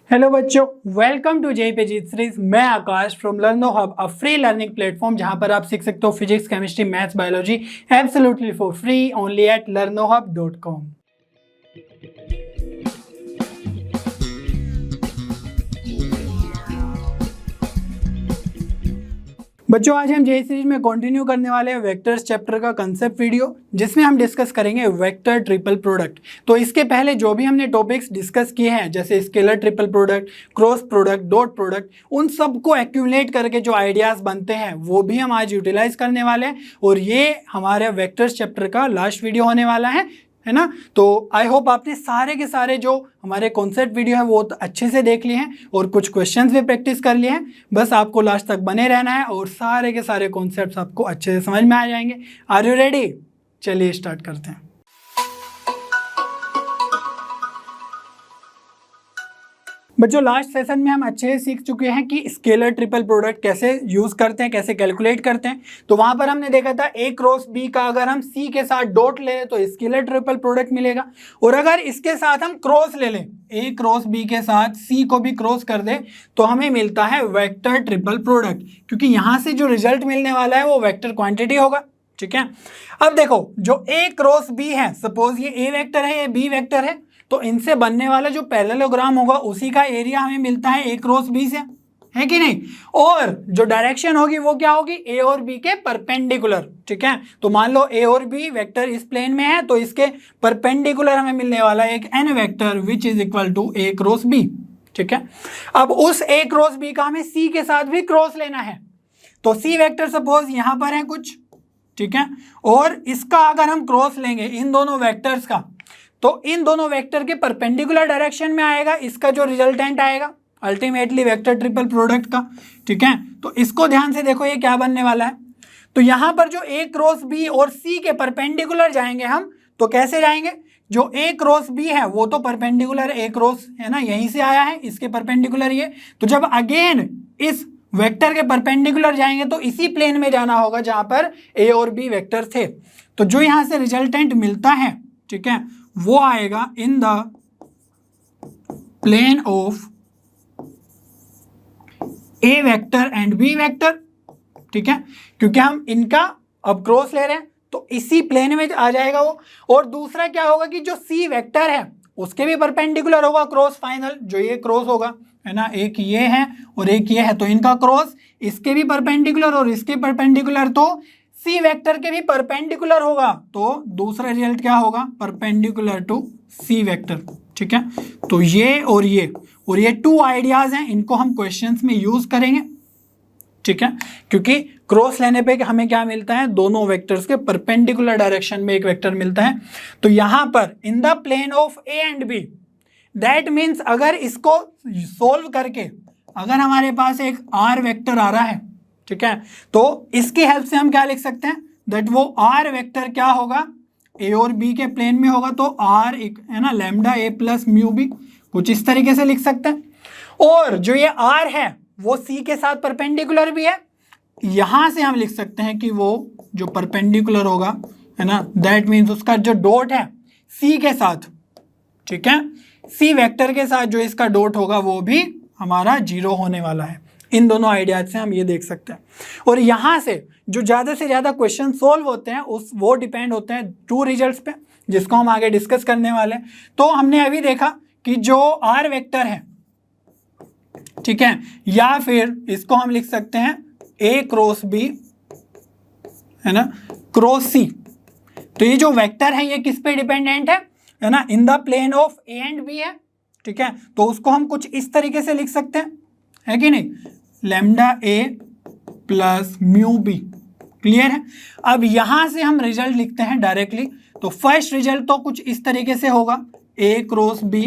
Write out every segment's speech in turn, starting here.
Hello बच्चों, welcome to JPG series. मैं Aakash from Learnohub, a free learning platform जहां पर आप सीख सकते हो physics, chemistry, maths, biology absolutely for free only at learnohub.com। बच्चों, आज हम जे सीरीज में कंटिन्यू करने वाले हैं वेक्टर्स चैप्टर का कंसेप्ट वीडियो, जिसमें हम डिस्कस करेंगे वेक्टर ट्रिपल प्रोडक्ट। तो इसके पहले जो भी हमने टॉपिक्स डिस्कस किए हैं, जैसे scalar triple product, cross product, dot product, उन सबको एक्यूमुलेट करके जो आइडियाज बनते हैं वो भी हम आज यूटिलाइज करने वाले हैं। और ये हमारे वेक्टर्स चैप्टर का लास्ट वीडियो होने वाला है ना। तो आई होप आपने सारे के सारे जो हमारे कॉन्सेप्ट वीडियो है वो तो अच्छे से देख लिए हैं और कुछ क्वेश्चंस भी प्रैक्टिस कर लिए हैं। बस आपको लास्ट तक बने रहना है और सारे के सारे कॉन्सेप्ट्स आपको अच्छे से समझ में आ जाएंगे। Are you ready? चलिए स्टार्ट करते हैं। बच्चों, लास्ट सेशन में हम अच्छे से सीख चुके हैं कि स्केलर ट्रिपल प्रोडक्ट कैसे यूज करते हैं, कैसे कैलकुलेट करते हैं। तो वहां पर हमने देखा था ए क्रॉस बी का अगर हम सी के साथ डॉट ले लें तो स्केलर ट्रिपल प्रोडक्ट मिलेगा, और अगर इसके साथ हम क्रॉस ले लें, ए क्रॉस बी के साथ सी को भी क्रॉस कर दे तो हमें मिलता है वेक्टर ट्रिपल प्रोडक्ट, क्योंकि यहां से जो रिजल्ट मिलने वाला है वो वेक्टर क्वांटिटी होगा। ठीक है, अब देखो जो ए क्रॉस बी है, सपोज ये ए वेक्टर है, ये बी वेक्टर है, तो इनसे बनने वाला जो पैरेललोग्राम होगा उसी का एरिया हमें मिलता है ए क्रॉस बी से, है कि नहीं। और जो डायरेक्शन होगी वो क्या होगी, ए और बी के परपेंडिकुलर। ठीक है, तो मान लो ए और बी वेक्टर इस प्लेन में है तो इसके परपेंडिकुलर हमें मिलने वाला है एक an vector which is equal to A cross B. ठीक है, अब उस ए क्रॉस बी का हमें सी के साथ भी क्रॉस लेना है, तो सी वेक्टर सपोज यहां पर है कुछ, ठीक है, और इसका अगर हम क्रॉस लेंगे इन दोनों वेक्टर्स का, तो इन दोनों वेक्टर के परपेंडिकुलर डायरेक्शन में आएगा इसका जो रिजल्टेंट आएगा अल्टीमेटली वेक्टर ट्रिपल प्रोडक्ट का। ठीक है, तो इसको ध्यान से देखो, ये क्या बनने वाला है। तो यहां पर जो ए क्रॉस बी और सी के परपेंडिकुलर जाएंगे हम, तो कैसे जाएंगे, जो ए क्रॉस बी है वो तो परपेंडिकुलर ए क्रॉस है ना, यहीं से आया है, इसके परपेंडिकुलर ये, तो जब अगेन इस वेक्टर के परपेंडिकुलर जाएंगे तो इसी प्लेन में जाना होगा जहां पर ए और बी वेक्टर थे। तो जो यहां से रिजल्टेंट मिलता है, ठीक है, वो आएगा in the plane of A vector and B vector. ठीक है, क्योंकि हम इनका अब क्रॉस ले रहे हैं तो इसी प्लेन में आ जाएगा वो। और दूसरा क्या होगा कि जो सी वेक्टर है उसके भी परपेंडिकुलर होगा क्रॉस फाइनल, जो ये क्रॉस होगा है ना, एक ये है और एक ये है, तो इनका क्रॉस इसके भी परपेंडिकुलर और इसके परपेंडिकुलर, तो सी वेक्टर के भी परपेंडिकुलर होगा, तो दूसरा रिजल्ट क्या होगा, परपेंडिकुलर टू सी वेक्टर। ठीक है, तो ये और ये टू आइडियाज हैं, इनको हम क्वेश्चंस में यूज करेंगे। ठीक है, क्योंकि क्रॉस लेने पे हमें क्या मिलता है, दोनों वेक्टर्स के परपेंडिकुलर डायरेक्शन में एक वेक्टर मिलता है। तो यहां पर in the plane of A and B, that means अगर इसको सोल्व करके अगर हमारे पास एक आर वेक्टर आ रहा है, ठीक है, तो इसकी हेल्प से हम क्या लिख सकते हैं, दैट वो आर वेक्टर क्या होगा, ए और बी के प्लेन में होगा, तो आर है ना लैम्डा ए प्लस म्यू बी, कुछ इस तरीके से लिख सकते हैं। और जो ये आर है वो सी के साथ परपेंडिकुलर भी है, यहां से हम लिख सकते हैं कि वो जो परपेंडिकुलर होगा है ना, दैट मीन्स उसका जो डॉट है सी के साथ, ठीक है, सी वेक्टर के साथ जो इसका डॉट होगा वो भी हमारा 0 होने वाला है। इन दोनों आइडियाज से हम ये देख सकते हैं। और यहाँ से जो ज़्यादा से ज़्यादा क्वेश्चन सोल्व होते हैं वो डिपेंड होते हैं टू रिजल्ट्स पे, जिसको हम आगे डिस्कस करने वाले हैं। तो हमने अभी देखा कि जो आर वेक्टर है, ठीक है, या फिर इसको हम लिख सकते हैं ए क्रॉस बी है ना क्रॉस सी, तो ये जो वेक्टर है ये किस पे डिपेंडेंट है ना, in the plane of A and B है। ठीक है, तो उसको हम कुछ इस तरीके से लिख सकते हैं, है कि नहीं, लैम्डा ए प्लस म्यू बी। क्लियर है। अब यहां से हम रिजल्ट लिखते हैं डायरेक्टली, तो फर्स्ट रिजल्ट तो कुछ इस तरीके से होगा, ए क्रॉस बी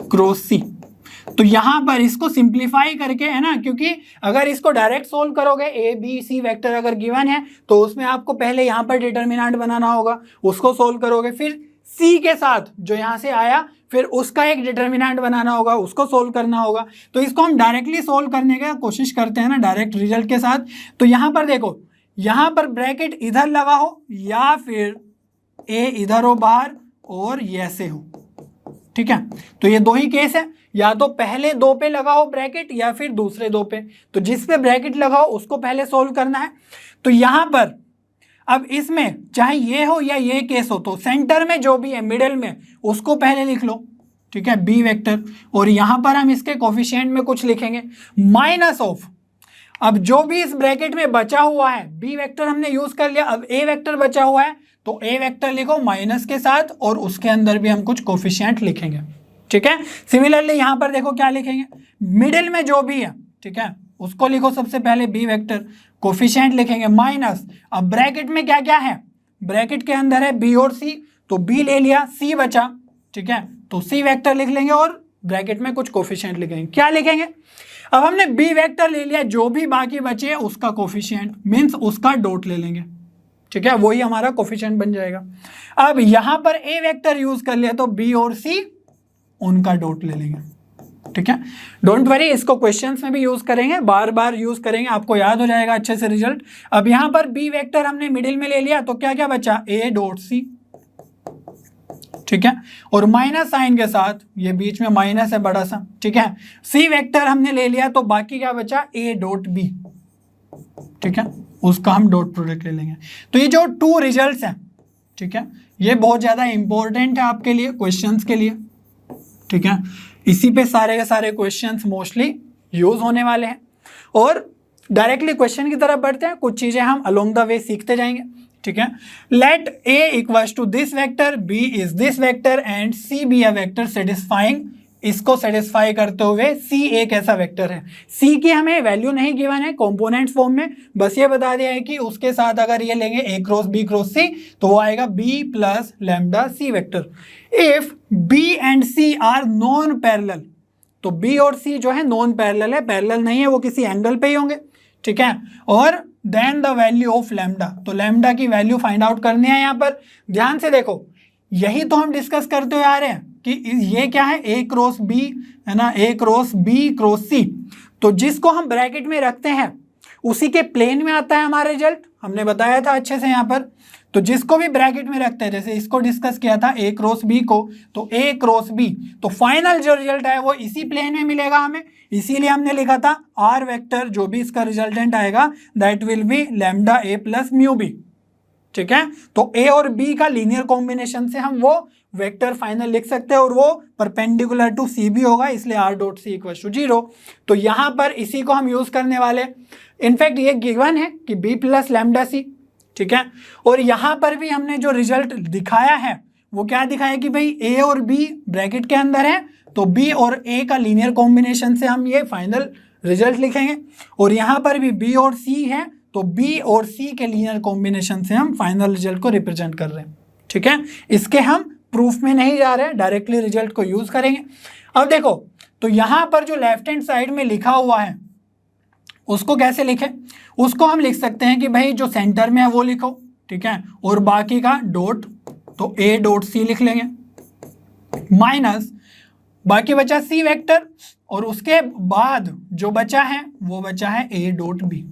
क्रॉस सी। तो यहां पर इसको सिंप्लीफाई करके है ना, क्योंकि अगर इसको डायरेक्ट सोल्व करोगे, ए बी सी वेक्टर अगर गिवन है तो उसमें आपको पहले यहां पर डिटर्मिनेंट बनाना होगा, उसको सोल्व करोगे, फिर सी के साथ जो यहां से आया फिर उसका एक डिटर्मिनेंट बनाना होगा, उसको सोल्व करना होगा। तो इसको हम डायरेक्टली सोल्व करने की कोशिश करते हैं ना डायरेक्ट रिजल्ट के साथ। तो यहां पर देखो, यहां पर ब्रैकेट इधर लगा हो या फिर ए इधर हो बाहर और ये ऐसे हो, ठीक है, तो ये दो ही केस है। या तो पहले दो पे लगाओ ब्रैकेट या फिर दूसरे दो पे, तो जिस पे ब्रैकेट लगाओ उसको पहले सोल्व करना है। तो यहां पर अब इसमें चाहे ये हो या ये केस हो, तो सेंटर में जो भी है मिडिल में उसको पहले लिख लो, ठीक है, बी वेक्टर। और यहां पर हम इसके कोफिशिएंट में कुछ लिखेंगे माइनस ऑफ, अब जो भी इस ब्रैकेट में बचा हुआ है, बी वेक्टर हमने यूज कर लिया, अब ए वेक्टर बचा हुआ है तो ए वेक्टर लिखो माइनस के साथ और उसके अंदर भी हम कुछ कोफिशिएंट लिखेंगे, ठीक है। सिमिलरली यहां पर देखो क्या लिखेंगे, मिडिल में जो भी है, ठीक है, उसको लिखो सबसे पहले बी वेक्टर, कोफिशिएंट लिखेंगे माइनस। अब ब्रैकेट में क्या क्या है, ब्रैकेट के अंदर है बी और सी, तो बी ले लिया, सी बचा, ठीक है, तो सी वेक्टर लिख लेंगे और ब्रैकेट में कुछ कोफिशिएंट लिखेंगे। क्या लिखेंगे, अब हमने बी वेक्टर ले लिया, जो भी बाकी बचे उसका कोफिशिएंट मींस उसका डॉट ले लेंगे, ठीक है, वही हमारा कोफिशिएंट बन जाएगा। अब यहां पर ए वेक्टर यूज कर लिया तो बी और सी उनका डॉट ले लेंगे, ठीक है। डोंट वरी, इसको क्वेश्चंस में भी यूज करेंगे, बार बार यूज करेंगे, आपको याद हो जाएगा अच्छे से रिजल्ट। अब यहां पर बी वेक्टर हमने मिडिल में ले लिया तो क्या क्या बचा, ए डॉट सी, ठीक है, और माइनस साइन के साथ, ये बीच में माइनस है बड़ा सा, ठीक है। सी वेक्टर हमने ले लिया तो बाकी क्या बचा, ए डॉट बी, ठीक है, उसका हम डॉट प्रोडक्ट ले लेंगे। तो ये जो 2 रिजल्ट्स हैं, ठीक है, ये बहुत ज्यादा इंपॉर्टेंट है आपके लिए क्वेश्चंस के लिए, ठीक है, इसी पे सारे के सारे क्वेश्चंस मोस्टली यूज होने वाले हैं। और डायरेक्टली क्वेश्चन की तरफ बढ़ते हैं, कुछ चीजें हम अलोंग द वे सीखते जाएंगे, ठीक है। Let A equals to this vector, B is this vector and C be a vector satisfying, इसको सेटिस्फाई करते हुए सी एक ऐसा वेक्टर है। सी की हमें वैल्यू नहीं गिवन है कंपोनेंट फॉर्म में, बस ये बता दिया है कि उसके साथ अगर ये लेंगे ए क्रॉस बी क्रॉस सी तो वो आएगा B plus lambda C vector. If B and C are non parallel, तो बी और सी जो है नॉन पैरेलल है, पैरेलल नहीं है, वो किसी एंगल पे ही होंगे, ठीक है। और then the value of lambda, तो लैम्डा की वैल्यू फाइंड आउट करनी है। यहाँ पर ध्यान से देखो, यही तो हम डिस्कस करते हुए आ रहे हैं कि ये क्या है, ए क्रॉस बी है ना, ए क्रॉस बी क्रॉस सी, तो जिसको हम ब्रैकेट में रखते हैं उसी के प्लेन में आता है हमारा रिजल्ट, हमने बताया था अच्छे से यहाँ पर। तो जिसको भी ब्रैकेट में रखते हैं, जैसे इसको डिस्कस किया था ए क्रॉस बी को, तो ए क्रॉस बी, तो फाइनल जो रिजल्ट है वो इसी प्लेन में मिलेगा हमें, इसीलिए हमने लिखा था आर वेक्टर, जो भी इसका रिजल्टेंट आएगा that will be lambda A plus mu B, ठीक है। तो ए और बी का लीनियर कॉम्बिनेशन से हम वो वेक्टर फाइनल लिख सकते हैं और वो परपेंडिकुलर टू सी भी होगा, इसलिए R dot C equal to 0। तो यहाँ पर इसी को हम यूज करने वाले, इनफैक्ट ये गिवन है कि बी प्लस लैम्डा सी, ठीक है। और यहाँ पर भी हमने जो रिजल्ट दिखाया है वो क्या दिखाया कि भाई ए और बी ब्रैकेट के अंदर है, तो बी और ए का लीनियर कॉम्बिनेशन से हम ये फाइनल रिजल्ट लिखेंगे। और यहाँ पर भी बी और सी है, तो बी और सी के लीनियर कॉम्बिनेशन से हम फाइनल रिजल्ट को रिप्रेजेंट कर रहे हैं, ठीक है। इसके हम प्रूफ में नहीं जा रहे हैं, डायरेक्टली रिजल्ट को यूज करेंगे। अब देखो, तो यहाँ पर जो लेफ्ट हैंड साइड में लिखा हुआ है उसको कैसे लिखें, उसको हम लिख सकते हैं कि भाई जो सेंटर में है वो लिखो, ठीक है, और बाकी का डॉट, तो ए डॉट सी लिख लेंगे माइनस बाकी बचा सी वेक्टर, और उसके बाद जो बचा है वो बचा है ए डॉट बी,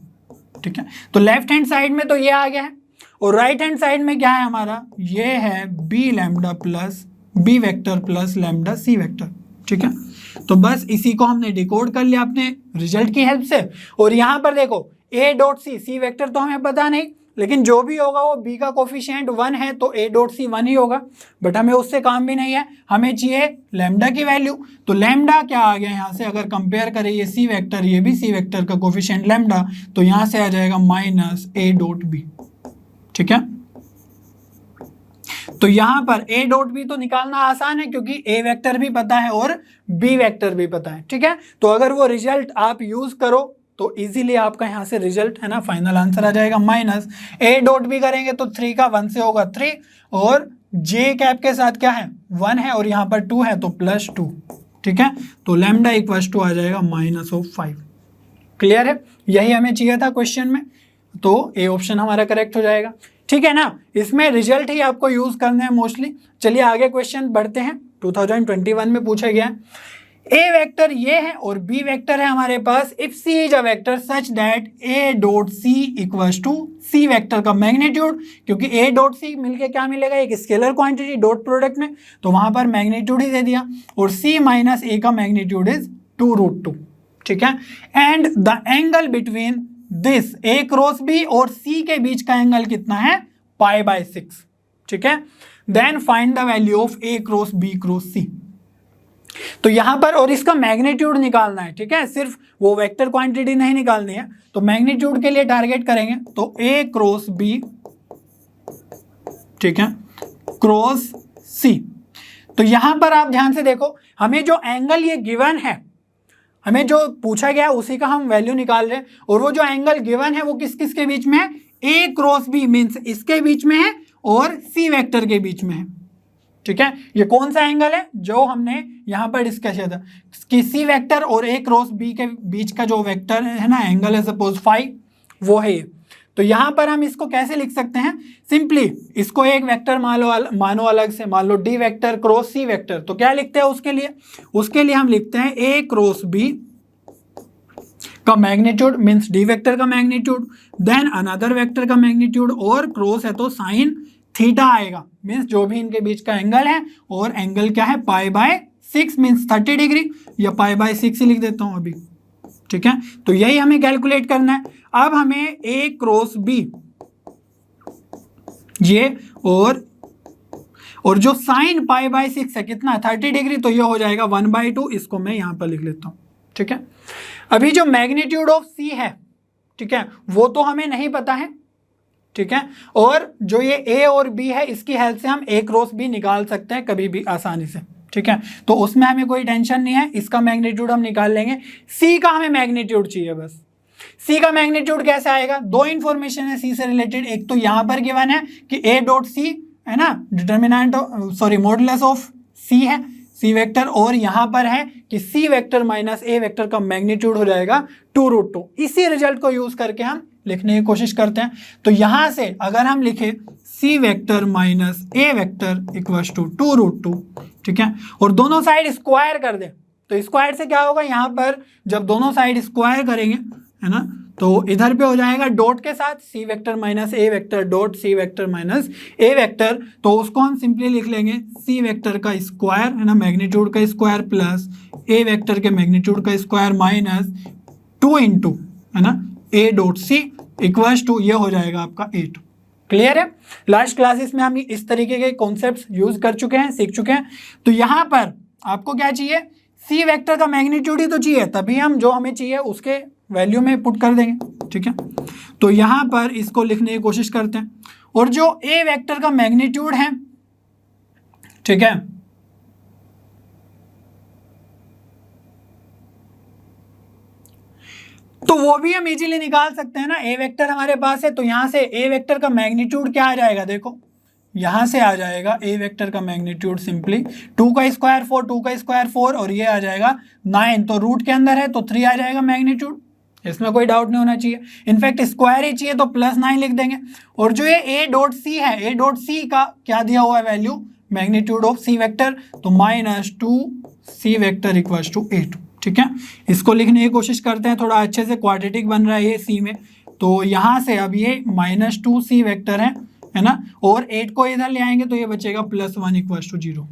ठीक है। तो लेफ्ट हैंड साइड में तो ये आ गया है, और राइट हैंड साइड में क्या है हमारा, ये है b lambda plus b vector plus lambda सी वेक्टर, ठीक है। तो बस इसी को हमने डिकोड कर लिया अपने रिजल्ट की हेल्प से। और यहाँ पर देखो ए डॉट सी, सी वेक्टर तो हमें पता नहीं, लेकिन जो भी होगा वो बी का कोफिशिएंट 1 है, तो ए डॉट सी 1 ही होगा, बट हमें उससे काम भी नहीं है, हमें चाहिए लैम्डा की वैल्यू। तो लैम्डा क्या आ गया यहाँ से, अगर कंपेयर करें ये सी वेक्टर, ये भी सी वेक्टर का कोफिशिएंट लैम्डा, तो यहाँ से आ जाएगा माइनस ए डॉट बी, ठीक है। तो यहां पर ए डॉट बी तो निकालना आसान है क्योंकि ए वेक्टर भी पता है और बी वेक्टर भी पता है, ठीक है। तो अगर वो रिजल्ट आप यूज करो तो इजीली आपका यहां से रिजल्ट है ना फाइनल आंसर आ जाएगा। माइनस ए डॉट बी करेंगे तो 3 का 1 से होगा 3, और जे कैप के साथ क्या है 1 है और यहाँ पर 2 है तो प्लस 2, ठीक है। तो लैम्डा इक्वल्स टू आ जाएगा -5। क्लियर है, यही हमें चाहिए था क्वेश्चन में, तो ए ऑप्शन हमारा करेक्ट हो जाएगा, ठीक है ना। इसमें रिजल्ट ही आपको यूज करना है मोस्टली। चलिए आगे क्वेश्चन बढ़ते हैं, 2021 में पूछा गया है। ए वेक्टर ये है और बी वेक्टर है हमारे पास। If c is a vector such that a dot C equals to C vector का मैग्नीट्यूड, क्योंकि ए डॉट सी मिलके क्या मिलेगा, एक स्केलर क्वांटिटी डॉट प्रोडक्ट में, तो वहां पर मैग्नीट्यूड ही दे दिया, और सी माइनस ए का मैग्नीट्यूड इज 2√2, ठीक है। And the angle between this A cross B और सी के बीच का एंगल कितना है, π/6, ठीक है। Then find the value of a cross B cross सी। तो यहां पर, और इसका मैग्नीट्यूड निकालना है, ठीक है, सिर्फ वो वेक्टर क्वांटिटी नहीं निकालनी है, तो मैग्नीट्यूड के लिए टारगेट करेंगे, तो ए क्रॉस बी, ठीक है, क्रॉस सी। तो यहां पर आप ध्यान से देखो, हमें जो एंगल ये गिवन है, हमें जो पूछा गया उसी का हम वैल्यू निकाल रहे हैं, और वो जो एंगल गिवन है वो किस किस के बीच में है, ए क्रॉस बी मीन्स इसके बीच में है और सी वेक्टर के बीच में है, ठीक है। ये कौन सा एंगल है जो हमने यहां पर डिस्कस किया था कि सी वेक्टर और ए क्रॉस बी के बीच का जो वेक्टर है ना, एंगल है सपोज फाई, वो है ये। तो यहां पर हम इसको कैसे लिख सकते हैं, सिंपली इसको एक वेक्टर मानो अलग से, मान लो डी वेक्टर क्रॉस सी वेक्टर, तो क्या लिखते हैं उसके लिए हम लिखते हैं ए क्रॉस बी का मैग्नीट्यूड मीन्स डी वेक्टर का मैग्नीट्यूड, देन अनदर वेक्टर का मैग्नीट्यूड, और क्रॉस है तो साइन थीटा आएगा, मीन्स जो भी इनके बीच का एंगल है, और एंगल क्या है, π/6 मीन्स 30 डिग्री, या π/6 ही लिख देता हूं अभी, ठीक है। तो यही हमें कैलकुलेट करना है। अब हमें ए क्रॉस बी ये और जो साइन π/6 है कितना, 30 डिग्री, तो ये हो जाएगा 1/2, इसको मैं यहां पर लिख लेता हूं, ठीक है। अभी जो मैग्नीट्यूड ऑफ सी है, ठीक है, वो तो हमें नहीं पता है, ठीक है, और जो ये ए और बी है इसकी हेल्प से हम ए क्रॉस बी निकाल सकते हैं कभी भी आसानी से, ठीक है, तो उसमें हमें कोई टेंशन नहीं है, इसका मैग्नीट्यूड हम निकाल लेंगे। सी का हमें मैग्नीट्यूड चाहिए बस। सी का मैग्नीट्यूड कैसे आएगा, दो इंफॉर्मेशन है सी से रिलेटेड, एक तो यहां पर गिवन है कि ए डॉट सी है ना, डिटर्मिनेंट मॉडुलस ऑफ सी है, सी वेक्टर, और यहां पर है कि सी वेक्टर माइनस ए वेक्टर का मैग्नीट्यूड हो जाएगा 2√2। इसी रिजल्ट को यूज करके हम लिखने की कोशिश करते हैं। तो यहां से अगर हम लिखे c vector minus a vector equals to 2√2, ठीक है, और दोनों साइड स्क्वायर कर दें, तो स्क्वायर से क्या होगा, यहां पर जब दोनों साइड स्क्वायर करेंगे, है ना, तो इधर पे हो जाएगा डॉट के साथ c vector minus a vector dot c vector minus a vector, तो उसको हम सिंपली लिख लेंगे सी वेक्टर का स्क्वायर, है ना, मैग्नीट्यूड का स्क्वायर, प्लस ए वेक्टर के मैग्नीट्यूड का स्क्वायर माइनस 2 इंटू, है ना, A dot C equals to, ये हो जाएगा आपका 8। क्लियर है। लास्ट क्लासेस में हम इस तरीके के कॉन्सेप्ट्स यूज कर चुके हैं, सीख चुके हैं। तो यहाँ पर आपको क्या चाहिए, सी वेक्टर का मैग्नीट्यूड ही तो चाहिए, तभी हम जो हमें चाहिए उसके वैल्यू में पुट कर देंगे, ठीक है। तो यहाँ पर इसको लिखने की कोशिश करते हैं, और जो ए वेक्टर का मैग्नीट्यूड है, ठीक है, तो वो भी हम इजीली निकाल सकते हैं ना। ए वेक्टर हमारे पास है, तो यहां से ए वेक्टर का मैग्नीट्यूड क्या आ जाएगा, देखो यहां से आ जाएगा ए वेक्टर का मैग्नीट्यूड सिंपली 2 का स्क्वायर 4, 2 का स्क्वायर 4, और ये आ जाएगा 9, तो रूट के अंदर है तो 3 आ जाएगा मैग्नीट्यूड, इसमें कोई डाउट नहीं होना चाहिए। इनफैक्ट स्क्वायर ही चाहिए तो +9 लिख देंगे। और जो ये ए डॉट सी है, ए डॉट सी का क्या दिया हुआ है value, magnitude of C vector, तो -2 सी वेक्टर इक्वल्स टू 8, ठीक है। इसको लिखने की कोशिश करते हैं, थोड़ा अच्छे से क्वाड्रेटिक बन रहा है ये सी में। तो यहाँ से अब ये -2 सी वेक्टर है ना, और 8 को इधर ले आएंगे तो ये बचेगा +1 इक्वल्स टू 0।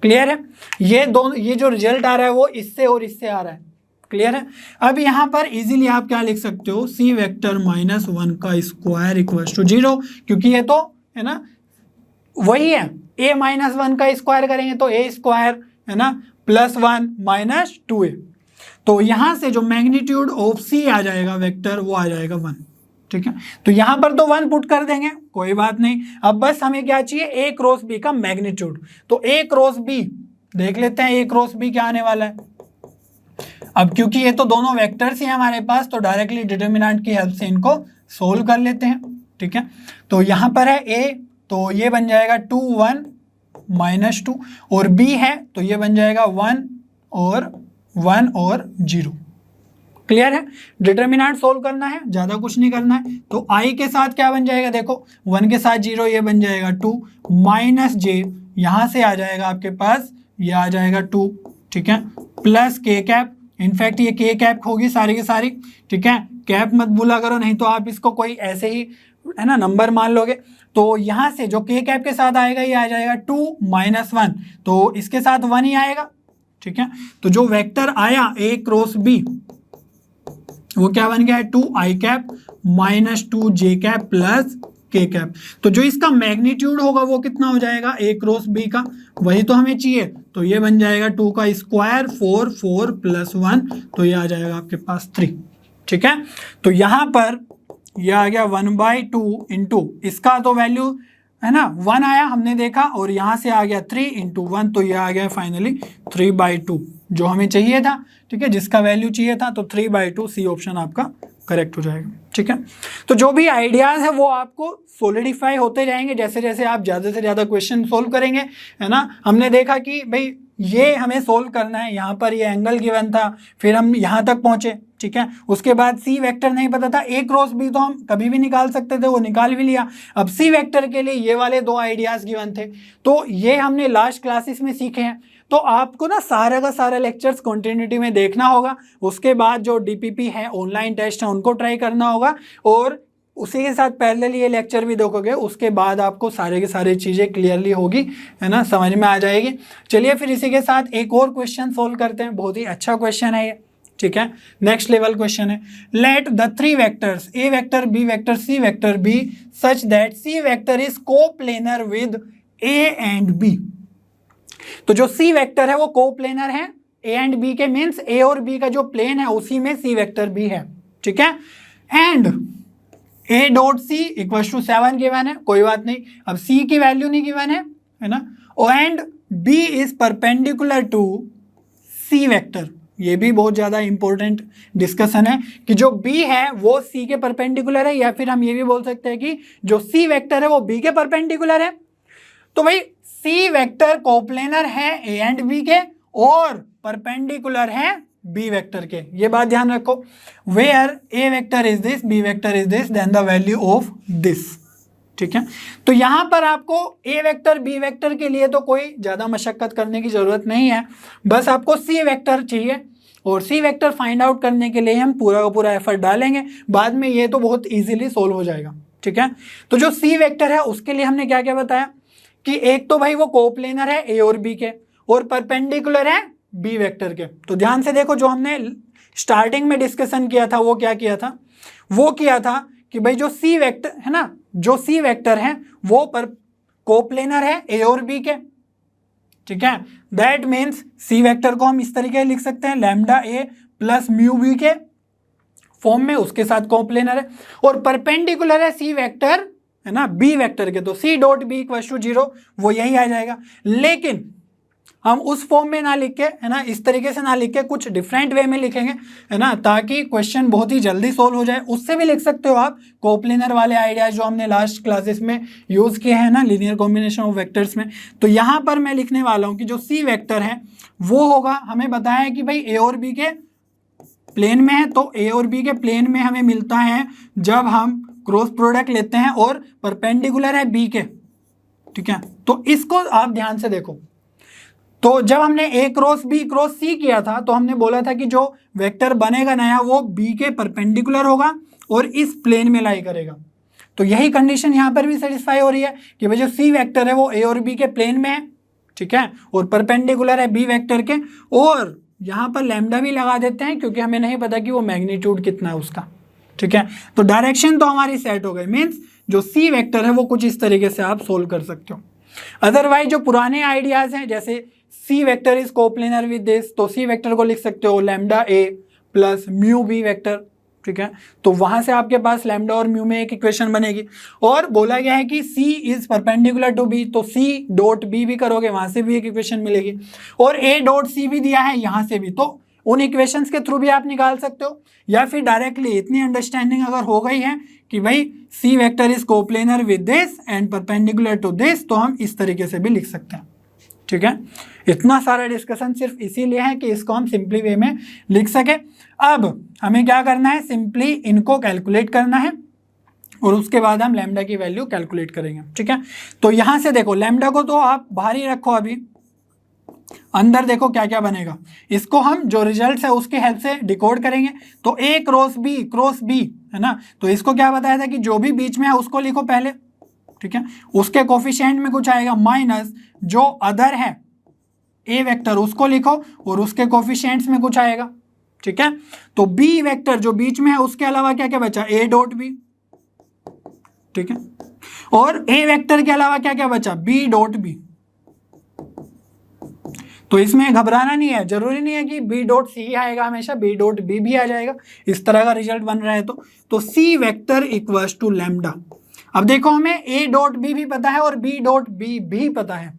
क्लियर है। ये दोनों, ये जो रिजल्ट आ रहा है वो इससे और इससे आ रहा है। क्लियर है। अब यहाँ पर इजीली आप क्या लिख सकते हो, सी वेक्टर -1 का स्क्वायर इक्वल्स टू 0, क्योंकि ये तो है ना वही है, a -1 का स्क्वायर करेंगे तो a स्क्वायर है ना +1 -2a। तो यहाँ से जो मैग्नीट्यूड ऑफ c आ जाएगा वेक्टर, वो आ जाएगा 1, ठीक है। तो यहाँ पर तो 1 पुट कर देंगे, कोई बात नहीं। अब बस हमें क्या चाहिए, a क्रॉस b का मैग्नीट्यूड। तो a क्रॉस b देख लेते हैं, a क्रॉस b क्या आने वाला है। अब क्योंकि ये तो दोनों वेक्टर्स ही हैं हमारे पास, तो डायरेक्टली डिटर्मिनेंट की हेल्प से इनको सोल्व कर लेते हैं, ठीक है। तो यहाँ पर है a, तो ये बन जाएगा 2 1 -2, और b है तो ये बन जाएगा 1 और 0। क्लियर है। डिटर्मिनेंट सोल्व करना है, ज़्यादा कुछ नहीं करना है। तो i के साथ क्या बन जाएगा, देखो 1 के साथ 0, ये बन जाएगा 2 -j, यहाँ से आ जाएगा आपके पास, ये आ जाएगा 2, ठीक है, प्लस के कैप, इनफैक्ट ये के कैप होगी सारी की सारी, ठीक है, कैप मत भूला करो, नहीं तो आप इसको कोई ऐसे ही है ना नंबर मान लोगे। तो यहाँ से जो के कैप के साथ आएगा ये आ जाएगा 2 - 1, तो इसके साथ 1 ही आएगा, ठीक है। तो जो वेक्टर आया ए क्रॉस बी वो क्या बन गया है 2i cap - 2j cap plus के कैप। तो जो इसका मैग्नीट्यूड होगा वो कितना हो जाएगा ए क्रॉस बी का, वही तो हमें चाहिए, तो ये बन जाएगा 2 का स्क्वायर 4 4 + 1, तो ये आ जाएगा आपके पास 3, ठीक है। तो यहाँ पर ये आ गया 1/2 इंटू इसका तो वैल्यू है ना 1 आया हमने देखा, और यहाँ से आ गया 3 × 1, तो ये आ गया फाइनली 3/2 जो हमें चाहिए था, ठीक है, जिसका वैल्यू चाहिए था, तो 3/2 सी ऑप्शन आपका करेक्ट हो जाएगा, ठीक है। तो जो भी आइडियाज़ है वो आपको सोलिडिफाई होते जाएंगे जैसे जैसे आप ज़्यादा से ज़्यादा क्वेश्चन सोल्व करेंगे, है ना। हमने देखा कि भाई ये हमें सोल्व करना है, यहाँ पर ये एंगल गिवन था, फिर हम यहाँ तक पहुँचे, ठीक है। उसके बाद सी वेक्टर नहीं पता था, ए क्रॉस बी तो हम कभी भी निकाल सकते थे, वो निकाल भी लिया। अब सी वेक्टर के लिए ये वाले 2 आइडियाज़ गिवन थे, तो ये हमने लास्ट क्लासेस में सीखे हैं। तो आपको ना सारा का सारा लेक्चर्स कंटिन्यूटी में देखना होगा, उसके बाद जो डीपीपी है ऑनलाइन टेस्ट है उनको ट्राई करना होगा, और उसी के साथ पैरेलल ये लेक्चर भी देखोगे, उसके बाद आपको सारे के सारे चीज़ें क्लियरली होगी, है ना, समझ में आ जाएगी। चलिए फिर इसी के साथ एक और क्वेश्चन सोल्व करते हैं, बहुत ही अच्छा क्वेश्चन है ये, ठीक है, नेक्स्ट लेवल क्वेश्चन है। Let the 3 vectors A vector B vector C vector be such that C vector is coplanar with A and B. तो जो सी वेक्टर है वो कोप्लेनर है ए एंड बी के, मीन्स ए और B का जो प्लेन है उसी में सी वेक्टर भी है, ठीक है। And A dot C equal to 7 given है, कोई बात नहीं, अब सी की वैल्यू नहीं गिवन है ना। And B is perpendicular to C vector, ये भी बहुत ज़्यादा इंपॉर्टेंट डिस्कशन है कि जो बी है वो सी के परपेंडिकुलर है, या फिर हम ये भी बोल सकते हैं कि जो सी वेक्टर है वो बी के परपेंडिकुलर है। तो भाई सी वेक्टर कोप्लेनर है ए एंड बी के और परपेंडिकुलर है बी वेक्टर के, ये बात ध्यान रखो। Where A vector is this B vector is this then the value of this, ठीक है। तो यहां पर आपको ए वेक्टर बी वेक्टर के लिए तो कोई ज़्यादा मशक्कत करने की ज़रूरत नहीं है, बस आपको सी वेक्टर चाहिए, और सी वेक्टर फाइंड आउट करने के लिए हम पूरा का पूरा एफर्ट डालेंगे, बाद में ये तो बहुत ईजिली सोल्व हो जाएगा, ठीक है। तो जो सी वेक्टर है उसके लिए हमने क्या क्या बताया कि एक तो भाई वो कोप्लेनर है ए और बी के, और परपेंडिकुलर है बी वेक्टर के। तो ध्यान से देखो, जो हमने स्टार्टिंग में डिस्कशन किया था वो क्या किया था, वो किया था कि भाई जो सी वेक्टर है ना, जो सी वेक्टर है वो पर कोप्लेनर है ए और बी के, ठीक है। दैट मीन्स सी वेक्टर को हम इस तरीके से लिख सकते हैं लैम्डा ए प्लस म्यू बी के फॉर्म में, उसके साथ कोप्लेनर है, और परपेंडिकुलर है सी वेक्टर है ना बी वेक्टर के, तो C dot B equal to 0 वो यही आ जाएगा। लेकिन हम उस फॉर्म में ना लिख के, है ना, इस तरीके से ना लिख के कुछ डिफरेंट वे में लिखेंगे, है ना, ताकि क्वेश्चन बहुत ही जल्दी सोल्व हो जाए। उससे भी लिख सकते हो आप कोप्लेनर वाले आइडियाज जो हमने लास्ट क्लासेस में यूज़ किए हैं ना, लीनियर कॉम्बिनेशन ऑफ वेक्टर्स में। तो यहाँ पर मैं लिखने वाला हूँ कि जो सी वेक्टर है वो होगा, हमें बताया है कि भाई ए और बी के प्लेन में है, तो ए और बी के प्लेन में हमें मिलता है जब हम क्रॉस प्रोडक्ट लेते हैं और परपेंडिकुलर है बी के, ठीक है। तो इसको आप ध्यान से देखो, तो जब हमने ए क्रॉस बी क्रॉस सी किया था तो हमने बोला था कि जो वेक्टर बनेगा नया वो बी के परपेंडिकुलर होगा और इस प्लेन में लाई करेगा। तो यही कंडीशन यहाँ पर भी सेटिस्फाई हो रही है कि भाई जो सी वेक्टर है वो ए और बी के प्लेन में है, ठीक है, और परपेंडिकुलर है बी वेक्टर के, और यहाँ पर लैम्डा भी लगा देते हैं क्योंकि हमें नहीं पता कि वो मैग्नीट्यूड कितना है उसका, ठीक है। तो डायरेक्शन तो हमारी सेट हो गई, मीन्स जो सी वेक्टर है वो कुछ इस तरीके से आप सोल्व कर सकते हो। अदरवाइज जो पुराने आइडियाज़ हैं जैसे c vector is coplanar with this, तो सी वेक्टर को लिख सकते हो लैम्डा ए प्लस म्यू बी वेक्टर, ठीक है। तो वहां से आपके पास लैम्डा और म्यू में एक इक्वेशन बनेगी, और बोला गया है कि सी इज परपेंडिकुलर टू बी, तो सी डॉट बी भी करोगे वहां से भी एक इक्वेशन मिलेगी, और ए डॉट सी भी दिया है यहाँ से भी, तो उन इक्वेशंस के थ्रू भी आप निकाल सकते हो, या फिर डायरेक्टली इतनी अंडरस्टैंडिंग अगर हो गई है कि भाई c vector is coplanar with this and perpendicular to this, तो हम इस तरीके से भी लिख सकते हैं, ठीक है। इतना सारा डिस्कशन सिर्फ इसीलिए है कि इसको हम सिंपली वे में लिख सके। अब हमें क्या करना है, सिंपली इनको कैलकुलेट करना है और उसके बाद हम लैम्डा की वैल्यू कैलकुलेट करेंगे, ठीक है। तो यहाँ से देखो लैम्डा को तो आप बाहर ही रखो अभी, अंदर देखो क्या क्या बनेगा, इसको हम जो रिजल्ट है उसकी हेल्प से डिकोड करेंगे। तो ए क्रॉस बी है ना, तो इसको क्या बताया था कि जो भी बीच में है उसको लिखो पहले, ठीक है, उसके कोफिशिएंट में कुछ आएगा माइनस जो अदर है ए वेक्टर उसको लिखो और उसके कोफिशिएंट्स में कुछ आएगा, ठीक है। तो बी वेक्टर जो बीच में है उसके अलावा क्या क्या बचा, ए डॉट बी, ठीक है, और ए वेक्टर के अलावा क्या क्या बचा, बी डॉट बी। तो इसमें घबराना नहीं है, जरूरी नहीं है कि बी डॉट सी आएगा, हमेशा बी डॉट बी भी आ जाएगा, इस तरह का रिजल्ट बन रहा है। तो c vector equals to lambda. अब देखो हमें ए डॉट बी भी पता है और बी डॉट बी भी पता है।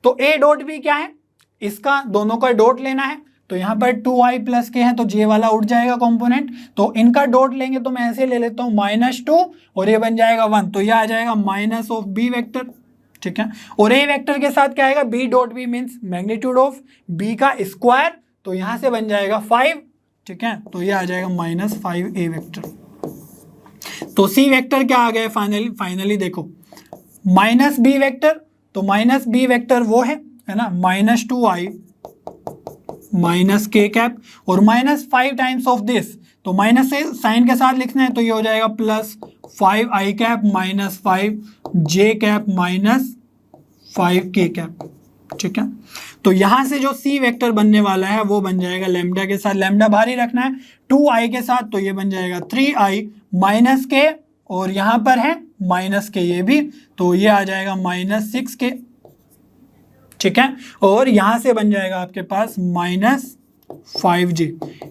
तो ए डॉट बी क्या है, इसका दोनों का डॉट लेना है। तो यहाँ पर 2i प्लस के है तो जे वाला उठ जाएगा कंपोनेंट, तो इनका डॉट लेंगे तो मैं ऐसे ले लेता हूँ -2 और ये बन जाएगा 1, तो यह आ जाएगा माइनस ऑफ बी वेक्टर, ठीक है। और ए वेक्टर के साथ क्या आएगा, B dot B means magnitude of B का स्क्वायर, तो यहाँ से बन जाएगा 5, ठीक है, तो ये आ जाएगा -5 ए वेक्टर। तो सी वेक्टर क्या आ गया फाइनली देखो माइनस बी वेक्टर, तो माइनस बी वेक्टर वो है ना -2i माइनस के कैप और -5 टाइम्स ऑफ दिस, तो माइनस से साइन के साथ लिखना है तो ये हो जाएगा +5i कैप -5 जे कैप -5 के कैप, ठीक है। तो यहां से जो सी वेक्टर बनने वाला है वो बन जाएगा लैम्डा के साथ, लैम्डा बाहर ही रखना है 2i के साथ, तो ये बन जाएगा 3i माइनस के और यहां पर है माइनस के ये भी, तो ये आ जाएगा -6 के, ठीक है। और यहां से बन जाएगा आपके पास -5j।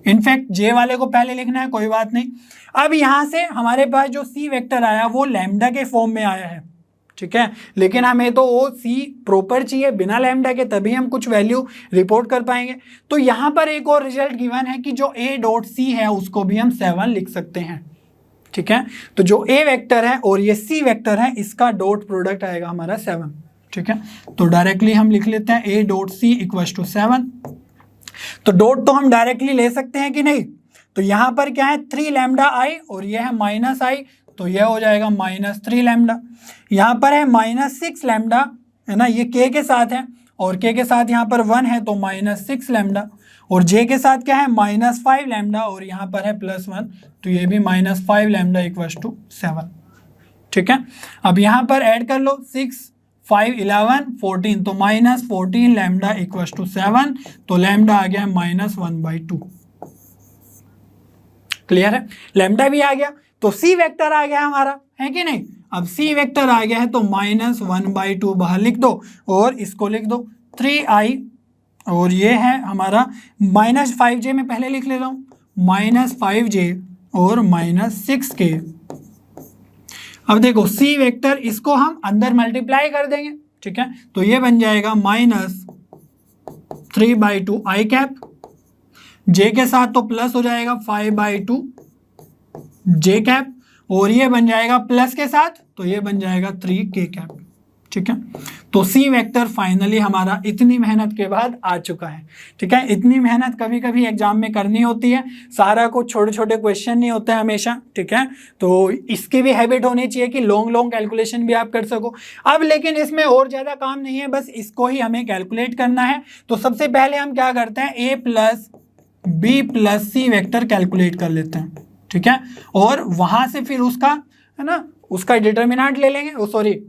इनफैक्ट जे वाले को पहले लिखना है, कोई बात नहीं। अब यहां से हमारे पास जो सी वेक्टर आया वो लैम्डा के फॉर्म में आया है, ठीक है, लेकिन हमें तो वो सी प्रॉपर चाहिए बिना लैम्डा के, तभी हम कुछ वैल्यू रिपोर्ट कर पाएंगे। तो यहां पर एक और रिजल्ट गिवन है कि जो ए डॉट सी है उसको भी हम 7 लिख सकते हैं, ठीक है। तो जो ए वेक्टर है और ये सी वेक्टर है इसका डॉट प्रोडक्ट आएगा हमारा 7, ठीक है। तो डायरेक्टली हम लिख लेते हैं A dot C equals to 7। तो डॉट तो हम डायरेक्टली ले सकते हैं कि नहीं, तो यहां पर क्या है 3 लैम्डा आई और ये है -i, तो यह हो जाएगा -3 लैम्डा। यहाँ पर है -6 लैम्डा है ना, ये k के साथ है और k के साथ यहाँ पर 1 है तो -6 लैम्डा, और j के साथ क्या है -5 लैम्डा और यहाँ पर है +1, तो ये भी -5 लैम्डा इक्वल्स टू 7, ठीक है। अब यहाँ पर ऐड कर लो 6 5 11 14, तो -14 लैम्डा इक्वल्स टू 7, तो लैम्डा आ गया -1/2। क्लियर है, लैम्डा भी आ गया, तो सी वेक्टर आ गया हमारा, है कि नहीं। अब सी वेक्टर आ गया है तो -1/2 बाहर लिख दो और इसको लिख दो 3i, और ये है हमारा -5j में पहले लिख लेता हूँ, -5j और -6k। अब देखो सी वेक्टर इसको हम अंदर मल्टीप्लाई कर देंगे, ठीक है, तो ये बन जाएगा -3/2 i कैप, जे के साथ तो प्लस हो जाएगा 5/2 जे कैप, और ये बन जाएगा प्लस के साथ तो ये बन जाएगा 3k कैप, ठीक है। तो सी वेक्टर फाइनली हमारा इतनी मेहनत के बाद आ चुका है, ठीक है। इतनी मेहनत कभी कभी एग्जाम में करनी होती है, सारा कुछ छोटे छोटे क्वेश्चन नहीं होते हैं हमेशा, ठीक है। तो इसकी भी हैबिट होनी चाहिए कि लॉन्ग कैलकुलेशन भी आप कर सको। अब लेकिन इसमें और ज़्यादा काम नहीं है, बस इसको ही हमें कैलकुलेट करना है। तो सबसे पहले हम क्या करते हैं, a + b + c vector calculate कर लेते हैं, ठीक है, और वहाँ से फिर उसका है ना उसका डिटर्मिनेंट ले लेंगे,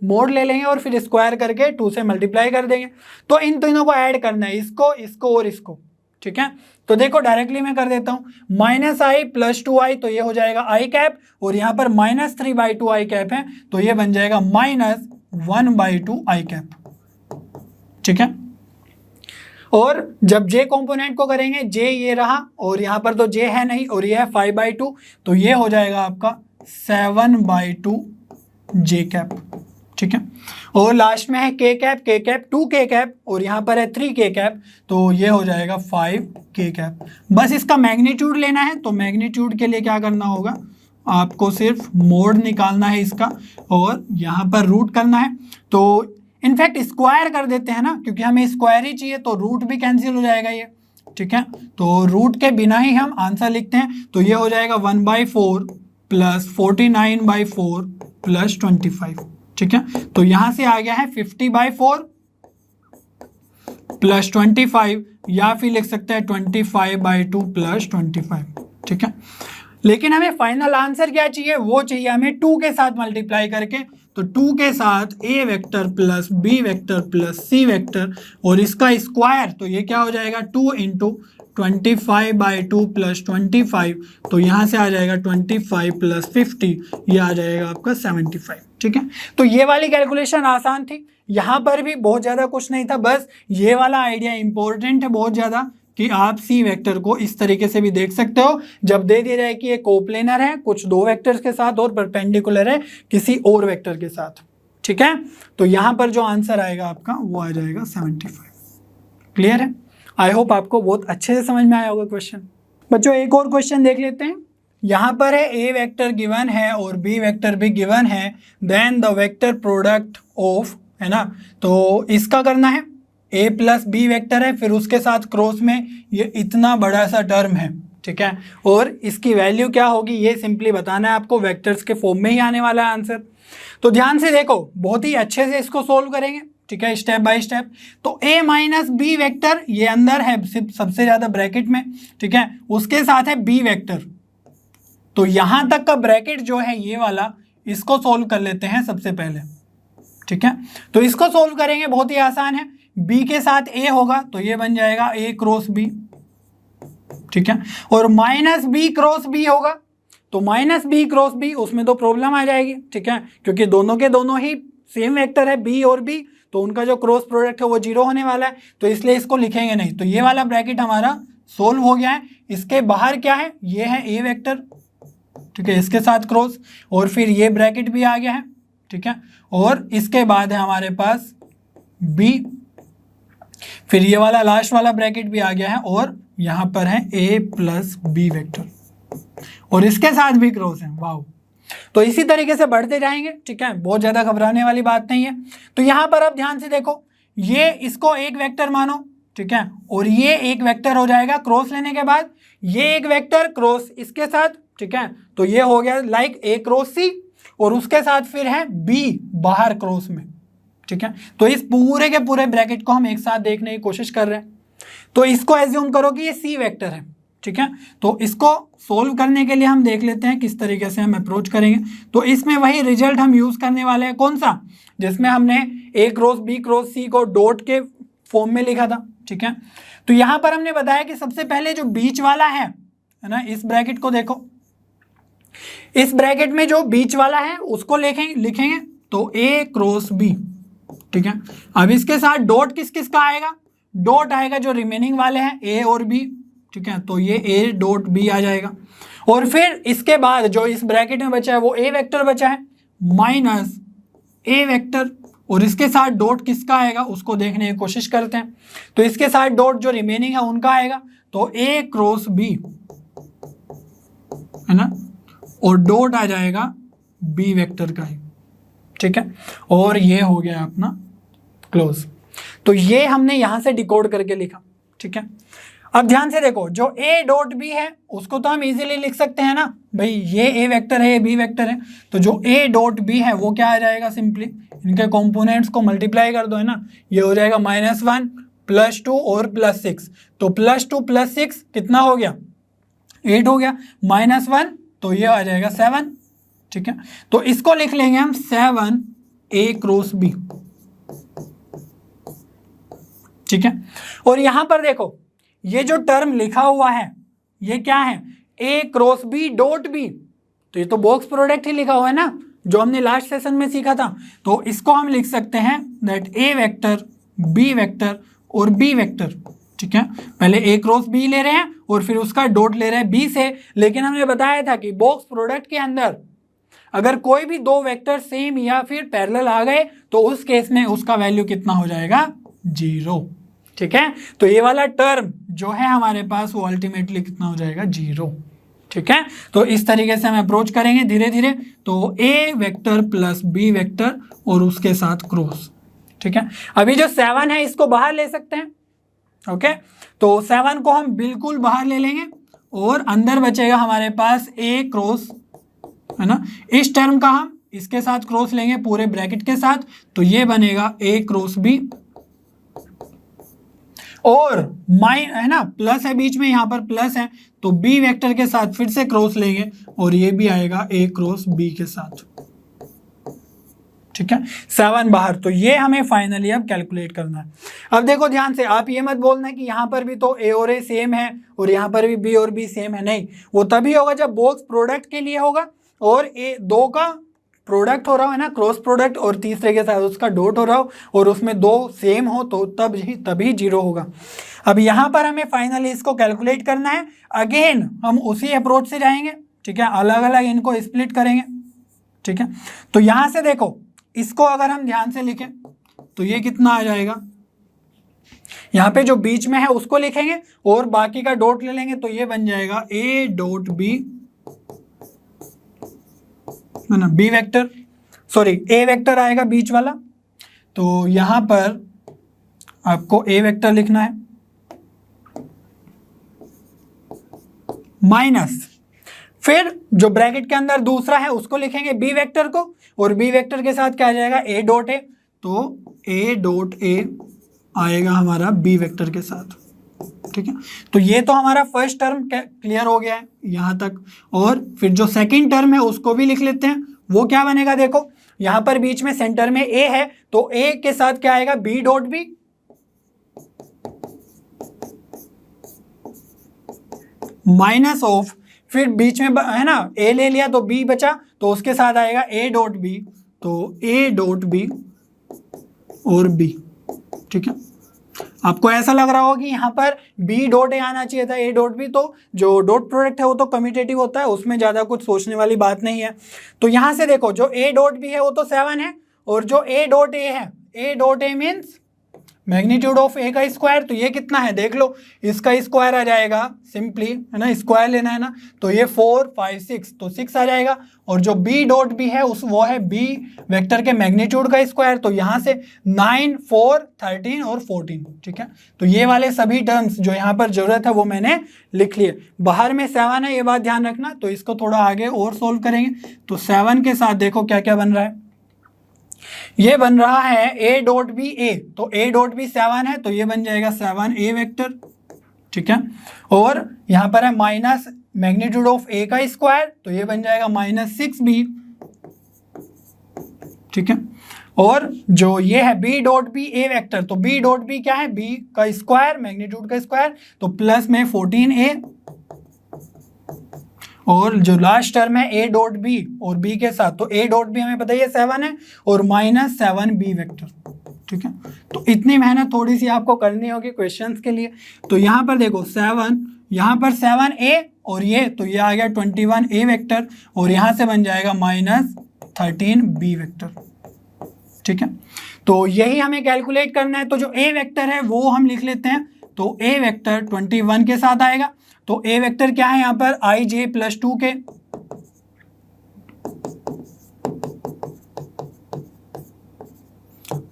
मोड ले लेंगे और फिर स्क्वायर करके 2 से मल्टीप्लाई कर देंगे। तो इन तीनों को ऐड करना है, इसको और इसको, ठीक है। तो देखो डायरेक्टली मैं कर देता हूँ, -i + 2i, तो ये हो जाएगा i कैप, और यहाँ पर -3/2 i कैप है तो ये बन जाएगा -1/2 i कैप, ठीक है। और जब j कंपोनेंट को करेंगे, j ये रहा और यहाँ पर तो j है नहीं और ये है 5/2, तो ये हो जाएगा आपका 7/2 j कैप, ठीक है। और लास्ट में है k कैप 2k कैप और यहाँ पर है 3k कैप, तो ये हो जाएगा 5k कैप। बस इसका मैग्नीट्यूड लेना है, तो मैग्नीट्यूड के लिए क्या करना होगा, आपको सिर्फ मोड निकालना है इसका और यहाँ पर रूट करना है। तो इनफैक्ट स्क्वायर कर देते हैं ना, क्योंकि हमें स्क्वायर ही चाहिए, तो रूट भी कैंसिल हो जाएगा ये, ठीक है। तो रूट के बिना ही हम आंसर लिखते हैं, तो ये हो जाएगा 1/4 + 49/4 + 25, ठीक है। तो यहाँ से आ गया है 50/4 प्लस 25 या फिर लिख सकते हैं 25/2 प्लस 25, ठीक है। लेकिन हमें फाइनल आंसर क्या चाहिए, वो चाहिए हमें 2 के साथ मल्टीप्लाई करके। तो 2 के साथ a vector plus b vector plus c vector और इसका स्क्वायर, तो ये क्या हो जाएगा 2 इंटू 25/2 प्लस 25, तो यहाँ से आ जाएगा 25 प्लस 50, ये आ जाएगा आपका 75, ठीक है। तो ये वाली कैलकुलेशन आसान थी, यहाँ पर भी बहुत ज़्यादा कुछ नहीं था, बस ये वाला आइडिया इंपॉर्टेंट है बहुत ज़्यादा कि आप सी वेक्टर को इस तरीके से भी देख सकते हो जब दे दिया जाए कि ये कोप्लेनर है कुछ 2 वेक्टर्स के साथ और परपेंडिकुलर है किसी और वेक्टर के साथ, ठीक है। तो यहाँ पर जो आंसर आएगा आपका वो आ जाएगा 75। क्लियर है? आई होप आपको बहुत अच्छे से समझ में आया होगा क्वेश्चन। बच्चों एक और क्वेश्चन देख लेते हैं। यहाँ पर है ए वेक्टर गिवन है और बी वेक्टर भी गिवन है, then the vector product of, है ना, तो इसका करना है। ए प्लस बी वेक्टर है, फिर उसके साथ क्रॉस में ये इतना बड़ा सा टर्म है, ठीक है, और इसकी वैल्यू क्या होगी ये सिंपली बताना है आपको, वेक्टर्स के फॉर्म में ही आने वाला है आंसर। तो ध्यान से देखो, बहुत ही अच्छे से इसको सोल्व करेंगे, ठीक है, स्टेप बाय स्टेप। तो a माइनस बी वेक्टर ये अंदर है सबसे ज़्यादा ब्रैकेट में, ठीक है, उसके साथ है b वेक्टर, तो यहाँ तक का ब्रैकेट जो है ये वाला, इसको सोल्व कर लेते हैं सबसे पहले, ठीक है। तो इसको सोल्व करेंगे, बहुत ही आसान है, b के साथ a होगा तो ये बन जाएगा a क्रॉस b, ठीक है, और माइनस b क्रॉस b होगा तो माइनस b क्रॉस b, उसमें तो प्रॉब्लम आ जाएगी, ठीक है, क्योंकि दोनों के दोनों ही सेम वेक्टर है b और b, तो उनका जो क्रॉस प्रोडक्ट है वो 0 होने वाला है, तो इसलिए इसको लिखेंगे नहीं। तो ये वाला ब्रैकेट हमारा सोल्व हो गया है। इसके बाहर क्या है, ये है a वेक्टर, ठीक है, इसके साथ क्रॉस, और फिर ये ब्रैकेट भी आ गया है, ठीक है, और इसके बाद है हमारे पास b, फिर ये वाला लास्ट वाला ब्रैकेट भी आ गया है, और यहाँ पर है a प्लस बी वेक्टर और इसके साथ भी क्रॉस है। वाह, तो इसी तरीके से बढ़ते जाएंगे, ठीक है, बहुत ज़्यादा घबराने वाली बात नहीं है। तो यहाँ पर आप ध्यान से देखो, ये इसको एक वेक्टर मानो, ठीक है, और ये एक वेक्टर हो जाएगा क्रॉस लेने के बाद, ये एक वेक्टर क्रॉस इसके साथ, ठीक है, तो ये हो गया लाइक ए क्रॉस सी, और उसके साथ फिर है बी बाहर क्रॉस में, ठीक है। तो इस पूरे के पूरे ब्रैकेट को हम एक साथ देखने की कोशिश कर रहे हैं। तो इसको एज्यूम करो कि ये सी वेक्टर है, ठीक है। तो इसको सोल्व करने के लिए हम देख लेते हैं किस तरीके से हम अप्रोच करेंगे। तो इसमें वही रिजल्ट हम यूज़ करने वाले हैं, कौन सा, जिसमें हमने ए क्रॉस बी क्रॉस सी को डॉट के फॉर्म में लिखा था, ठीक है। तो यहाँ पर हमने बताया कि सबसे पहले जो बीच वाला है ना, इस ब्रैकेट को देखो, इस ब्रैकेट में जो बीच वाला है उसको लिखेंगे तो ए क्रॉस बी, ठीक है। अब इसके साथ डॉट किस किस का आएगा, डॉट आएगा जो रिमेनिंग वाले हैं ए और बी, ठीक है, तो ये ए डॉट बी आ जाएगा, और फिर इसके बाद जो इस ब्रैकेट में बचा है वो ए वेक्टर बचा है माइनस ए वेक्टर, और इसके साथ डॉट किसका आएगा उसको देखने की कोशिश करते हैं। तो इसके साथ डॉट जो रिमेनिंग है उनका आएगा, तो ए क्रॉस बी, है ना, और डॉट आ जाएगा बी वेक्टर का ही, ठीक है, और ये हो गया अपना क्लोज। तो ये हमने यहाँ से डिकोड करके लिखा, ठीक है। अब ध्यान से देखो, जो a डॉट बी है उसको तो हम इजीली लिख सकते हैं ना भाई, ये a वेक्टर है ये b वेक्टर है, तो जो a डॉट बी है वो क्या आ जाएगा, सिंपली इनके कंपोनेंट्स को मल्टीप्लाई कर दो, है ना, ये हो जाएगा -1 +2 और +6, तो +2 + 6 कितना हो गया, 8 हो गया, -1 तो ये आ जाएगा 7, ठीक है। तो इसको लिख लेंगे हम 7 a क्रॉस b, ठीक है। और यहां पर देखो ये जो टर्म लिखा हुआ है ये क्या है, a cross b dot b, तो ये तो बॉक्स प्रोडक्ट ही लिखा हुआ है ना, जो हमने लास्ट सेशन में सीखा था। तो इसको हम लिख सकते हैं that a vector b vector और b वेक्टर, ठीक है। पहले a क्रॉस b ले रहे हैं और फिर उसका डॉट ले रहे हैं b से, लेकिन हमने बताया था कि बॉक्स प्रोडक्ट के अंदर अगर कोई भी दो वेक्टर सेम या फिर पैरेलल आ गए तो उस केस में उसका वैल्यू कितना हो जाएगा, 0, ठीक है। तो ये वाला टर्म जो है हमारे पास वो अल्टीमेटली कितना हो जाएगा, 0, ठीक है। तो इस तरीके से हम अप्रोच करेंगे धीरे धीरे। तो a vector plus b vector और उसके साथ क्रॉस, ठीक है। अभी जो 7 है इसको बाहर ले सकते हैं, ओके, तो 7 को हम बिल्कुल बाहर ले लेंगे और अंदर बचेगा हमारे पास a क्रॉस, है ना, इस टर्म का हम इसके साथ क्रॉस लेंगे पूरे ब्रैकेट के साथ, तो ये बनेगा a क्रॉस b, और है ना, प्लस है बीच में, यहाँ पर प्लस है, तो बी वेक्टर के साथ फिर से क्रॉस लेंगे और ये भी आएगा ए क्रॉस बी के साथ, ठीक है, 7 बाहर। तो ये हमें फाइनली अब कैलकुलेट करना है। अब देखो ध्यान से, आप ये मत बोलना कि यहाँ पर भी तो ए और ए सेम है और यहाँ पर भी बी और बी सेम है, नहीं, वो तभी होगा जब बॉक्स प्रोडक्ट के लिए होगा और ए दो का प्रोडक्ट हो रहा हो, है ना, क्रॉस प्रोडक्ट, और तीसरे के साथ उसका डॉट हो रहा हो और उसमें दो सेम हो, तो तभी जीरो होगा। अब यहाँ पर हमें फाइनली इसको कैलकुलेट करना है। अगेन हम उसी अप्रोच से जाएंगे, ठीक है, अलग अलग इनको स्प्लिट करेंगे, ठीक है। तो यहाँ से देखो, इसको अगर हम ध्यान से लिखें तो ये कितना आ जाएगा, यहाँ पे जो बीच में है उसको लिखेंगे और बाकी का डॉट ले लेंगे, तो ये बन जाएगा ए डॉट बी, है ना, बी वेक्टर, सॉरी ए वेक्टर आएगा बीच वाला। तो यहाँ पर आपको ए वेक्टर लिखना है माइनस, फिर जो ब्रैकेट के अंदर दूसरा है उसको लिखेंगे बी वेक्टर को, और बी वेक्टर के साथ क्या आ जाएगा, ए डॉट ए, तो ए डॉट ए आएगा हमारा बी वेक्टर के साथ, ठीक है। तो ये तो हमारा फर्स्ट टर्म क्लियर हो गया है यहाँ तक। और फिर जो सेकंड टर्म है उसको भी लिख लेते हैं। वो क्या बनेगा, देखो यहाँ पर बीच में सेंटर में ए है, तो ए के साथ क्या आएगा, B dot B, minus of, फिर बीच में है ना ए ले लिया तो बी बचा, तो उसके साथ आएगा ए डॉट बी, तो ए डॉट बी और बी, ठीक है। आपको ऐसा लग रहा होगा कि यहाँ पर बी डॉट ए आना चाहिए था, ए डॉट बी, तो जो डॉट प्रोडक्ट है वो तो कम्यूटेटिव होता है, उसमें ज़्यादा कुछ सोचने वाली बात नहीं है। तो यहाँ से देखो, जो ए डॉट बी है वो तो 7 है, और जो ए डॉट ए है, a dot a means magnitude of a का स्क्वायर, तो ये कितना है देख लो, इसका स्क्वायर आ जाएगा सिंपली, है ना, स्क्वायर लेना है ना, तो ये 4 5 6, तो 6 आ जाएगा। और जो बी डॉट बी है वो है बी वेक्टर के मैग्नीट्यूड का स्क्वायर, तो यहाँ से 9 4 13 और 14, ठीक है। तो ये वाले सभी टर्म्स जो यहाँ पर जरूरत है वो मैंने लिख लिए। बाहर में 7 है, ये बात ध्यान रखना, तो इसको थोड़ा आगे और सोल्व करेंगे। तो 7 के साथ देखो क्या क्या बन रहा है, ये बन रहा है ए डॉट बी ए, तो ए डॉट बी 7 है, तो ये बन जाएगा 7 ए वेक्टर, ठीक है। और यहाँ पर है माइनस मैग्नीट्यूड ऑफ ए का स्क्वायर, तो ये बन जाएगा -6 बी, ठीक है। और जो ये है बी डॉट बी ए वेक्टर, तो बी डॉट बी क्या है, बी का स्क्वायर मैग्नीट्यूड का स्क्वायर, तो प्लस में 14 ए, और जो लास्ट टर्म है ए डॉट बी और बी के साथ, तो ए डॉट बी हमें पता है 7 है, और -7 बी वेक्टर, ठीक है। तो इतनी मेहनत थोड़ी सी आपको करनी होगी क्वेश्चंस के लिए। तो यहाँ पर देखो 7, यहाँ पर 7 ए और ये, तो ये आ गया 21 ए वेक्टर, और यहाँ से बन जाएगा -13 बी वेक्टर, ठीक है। तो यही हमें कैलकुलेट करना है। तो जो ए वेक्टर है वो हम लिख लेते हैं, तो ए वेक्टर 21 के साथ आएगा। तो ए वेक्टर क्या है यहाँ पर, आई जे प्लस 2 के,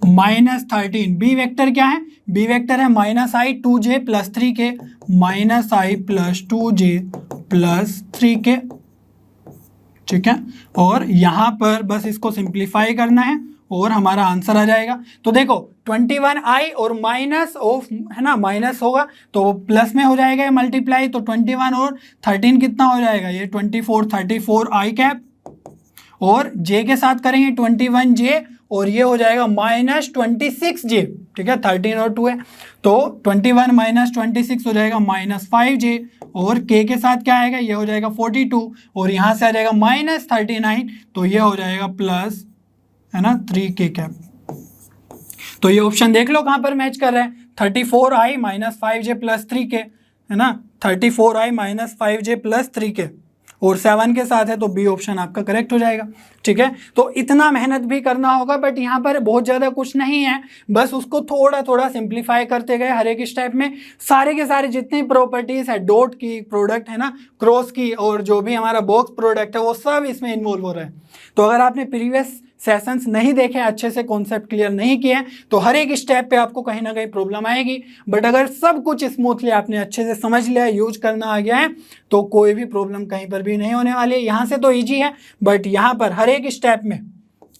-13। बी वेक्टर क्या है, बी वेक्टर है -i 2j प्लस 3 के, -i प्लस 2j प्लस 3 के, ठीक है। और यहाँ पर बस इसको सिंप्लीफाई करना है और हमारा आंसर आ जाएगा। तो देखो 21i और माइनस ऑफ, है ना, माइनस होगा तो प्लस में हो जाएगा ये मल्टीप्लाई, तो 21 और 13 कितना हो जाएगा, ये 24 34 i कैप, और j के साथ करेंगे 21j, और ये हो जाएगा -26j, ठीक है, 13 और 2 है, तो 21 - 26 हो जाएगा -5j, और k के साथ क्या आएगा, ये हो जाएगा 42, और यहाँ से आ जाएगा -39, तो ये हो जाएगा प्लस, है ना, 3k कैप। तो ये ऑप्शन देख लो कहाँ पर मैच कर रहा है, 34i - 5j प्लस 3k, है ना, 34i - 5j प्लस 3k, और 7 के साथ है, तो बी ऑप्शन आपका करेक्ट हो जाएगा, ठीक है। तो इतना मेहनत भी करना होगा, बट यहाँ पर बहुत ज़्यादा कुछ नहीं है, बस उसको थोड़ा थोड़ा सिंप्लीफाई करते गए हर एक स्टेप में। सारे के सारे जितनी प्रॉपर्टीज़ है डॉट की, प्रोडक्ट है ना, क्रॉस की, और जो भी हमारा बॉक्स प्रोडक्ट है वो सब इसमें इन्वॉल्व हो रहा है। तो अगर आपने प्रीवियस सेशंस नहीं देखे, अच्छे से कॉन्सेप्ट क्लियर नहीं किए, तो हर एक स्टेप पे आपको कहीं ना कहीं प्रॉब्लम आएगी। बट अगर सब कुछ स्मूथली आपने अच्छे से समझ लिया है, यूज करना आ गया है, तो कोई भी प्रॉब्लम कहीं पर भी नहीं होने वाली है। यहाँ से तो इजी है, बट यहाँ पर हर एक स्टेप में,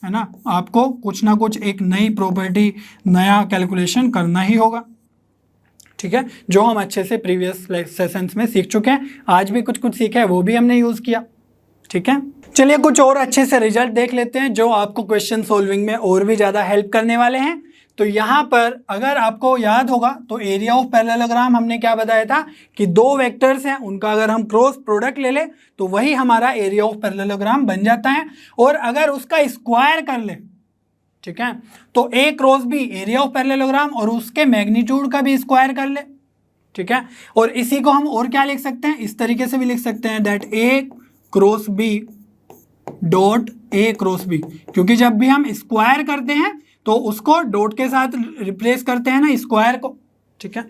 है ना, आपको कुछ ना कुछ एक नई प्रॉपर्टी, नया कैलकुलेशन करना ही होगा, ठीक है, जो हम अच्छे से प्रीवियस सेशंस में सीख चुके हैं, आज भी कुछ कुछ सीखा है वो भी हमने यूज़ किया। ठीक है, चलिए कुछ और अच्छे से रिजल्ट देख लेते हैं जो आपको क्वेश्चन सॉल्विंग में और भी ज़्यादा हेल्प करने वाले हैं। तो यहाँ पर अगर आपको याद होगा तो एरिया ऑफ पैरेललोग्राम हमने क्या बताया था कि दो वेक्टर्स हैं, उनका अगर हम क्रॉस प्रोडक्ट ले ले तो वही हमारा एरिया ऑफ पैरेललोग्राम बन जाता है। और अगर उसका स्क्वायर कर ले, ठीक है, तो a cross b area of parallelogram और उसके मैग्नीट्यूड का भी स्क्वायर कर ले। ठीक है, और इसी को हम और क्या लिख सकते हैं, इस तरीके से भी लिख सकते हैं that A cross B dot A cross B, क्योंकि जब भी हम स्क्वायर करते हैं तो उसको डॉट के साथ रिप्लेस करते हैं ना स्क्वायर को। ठीक है,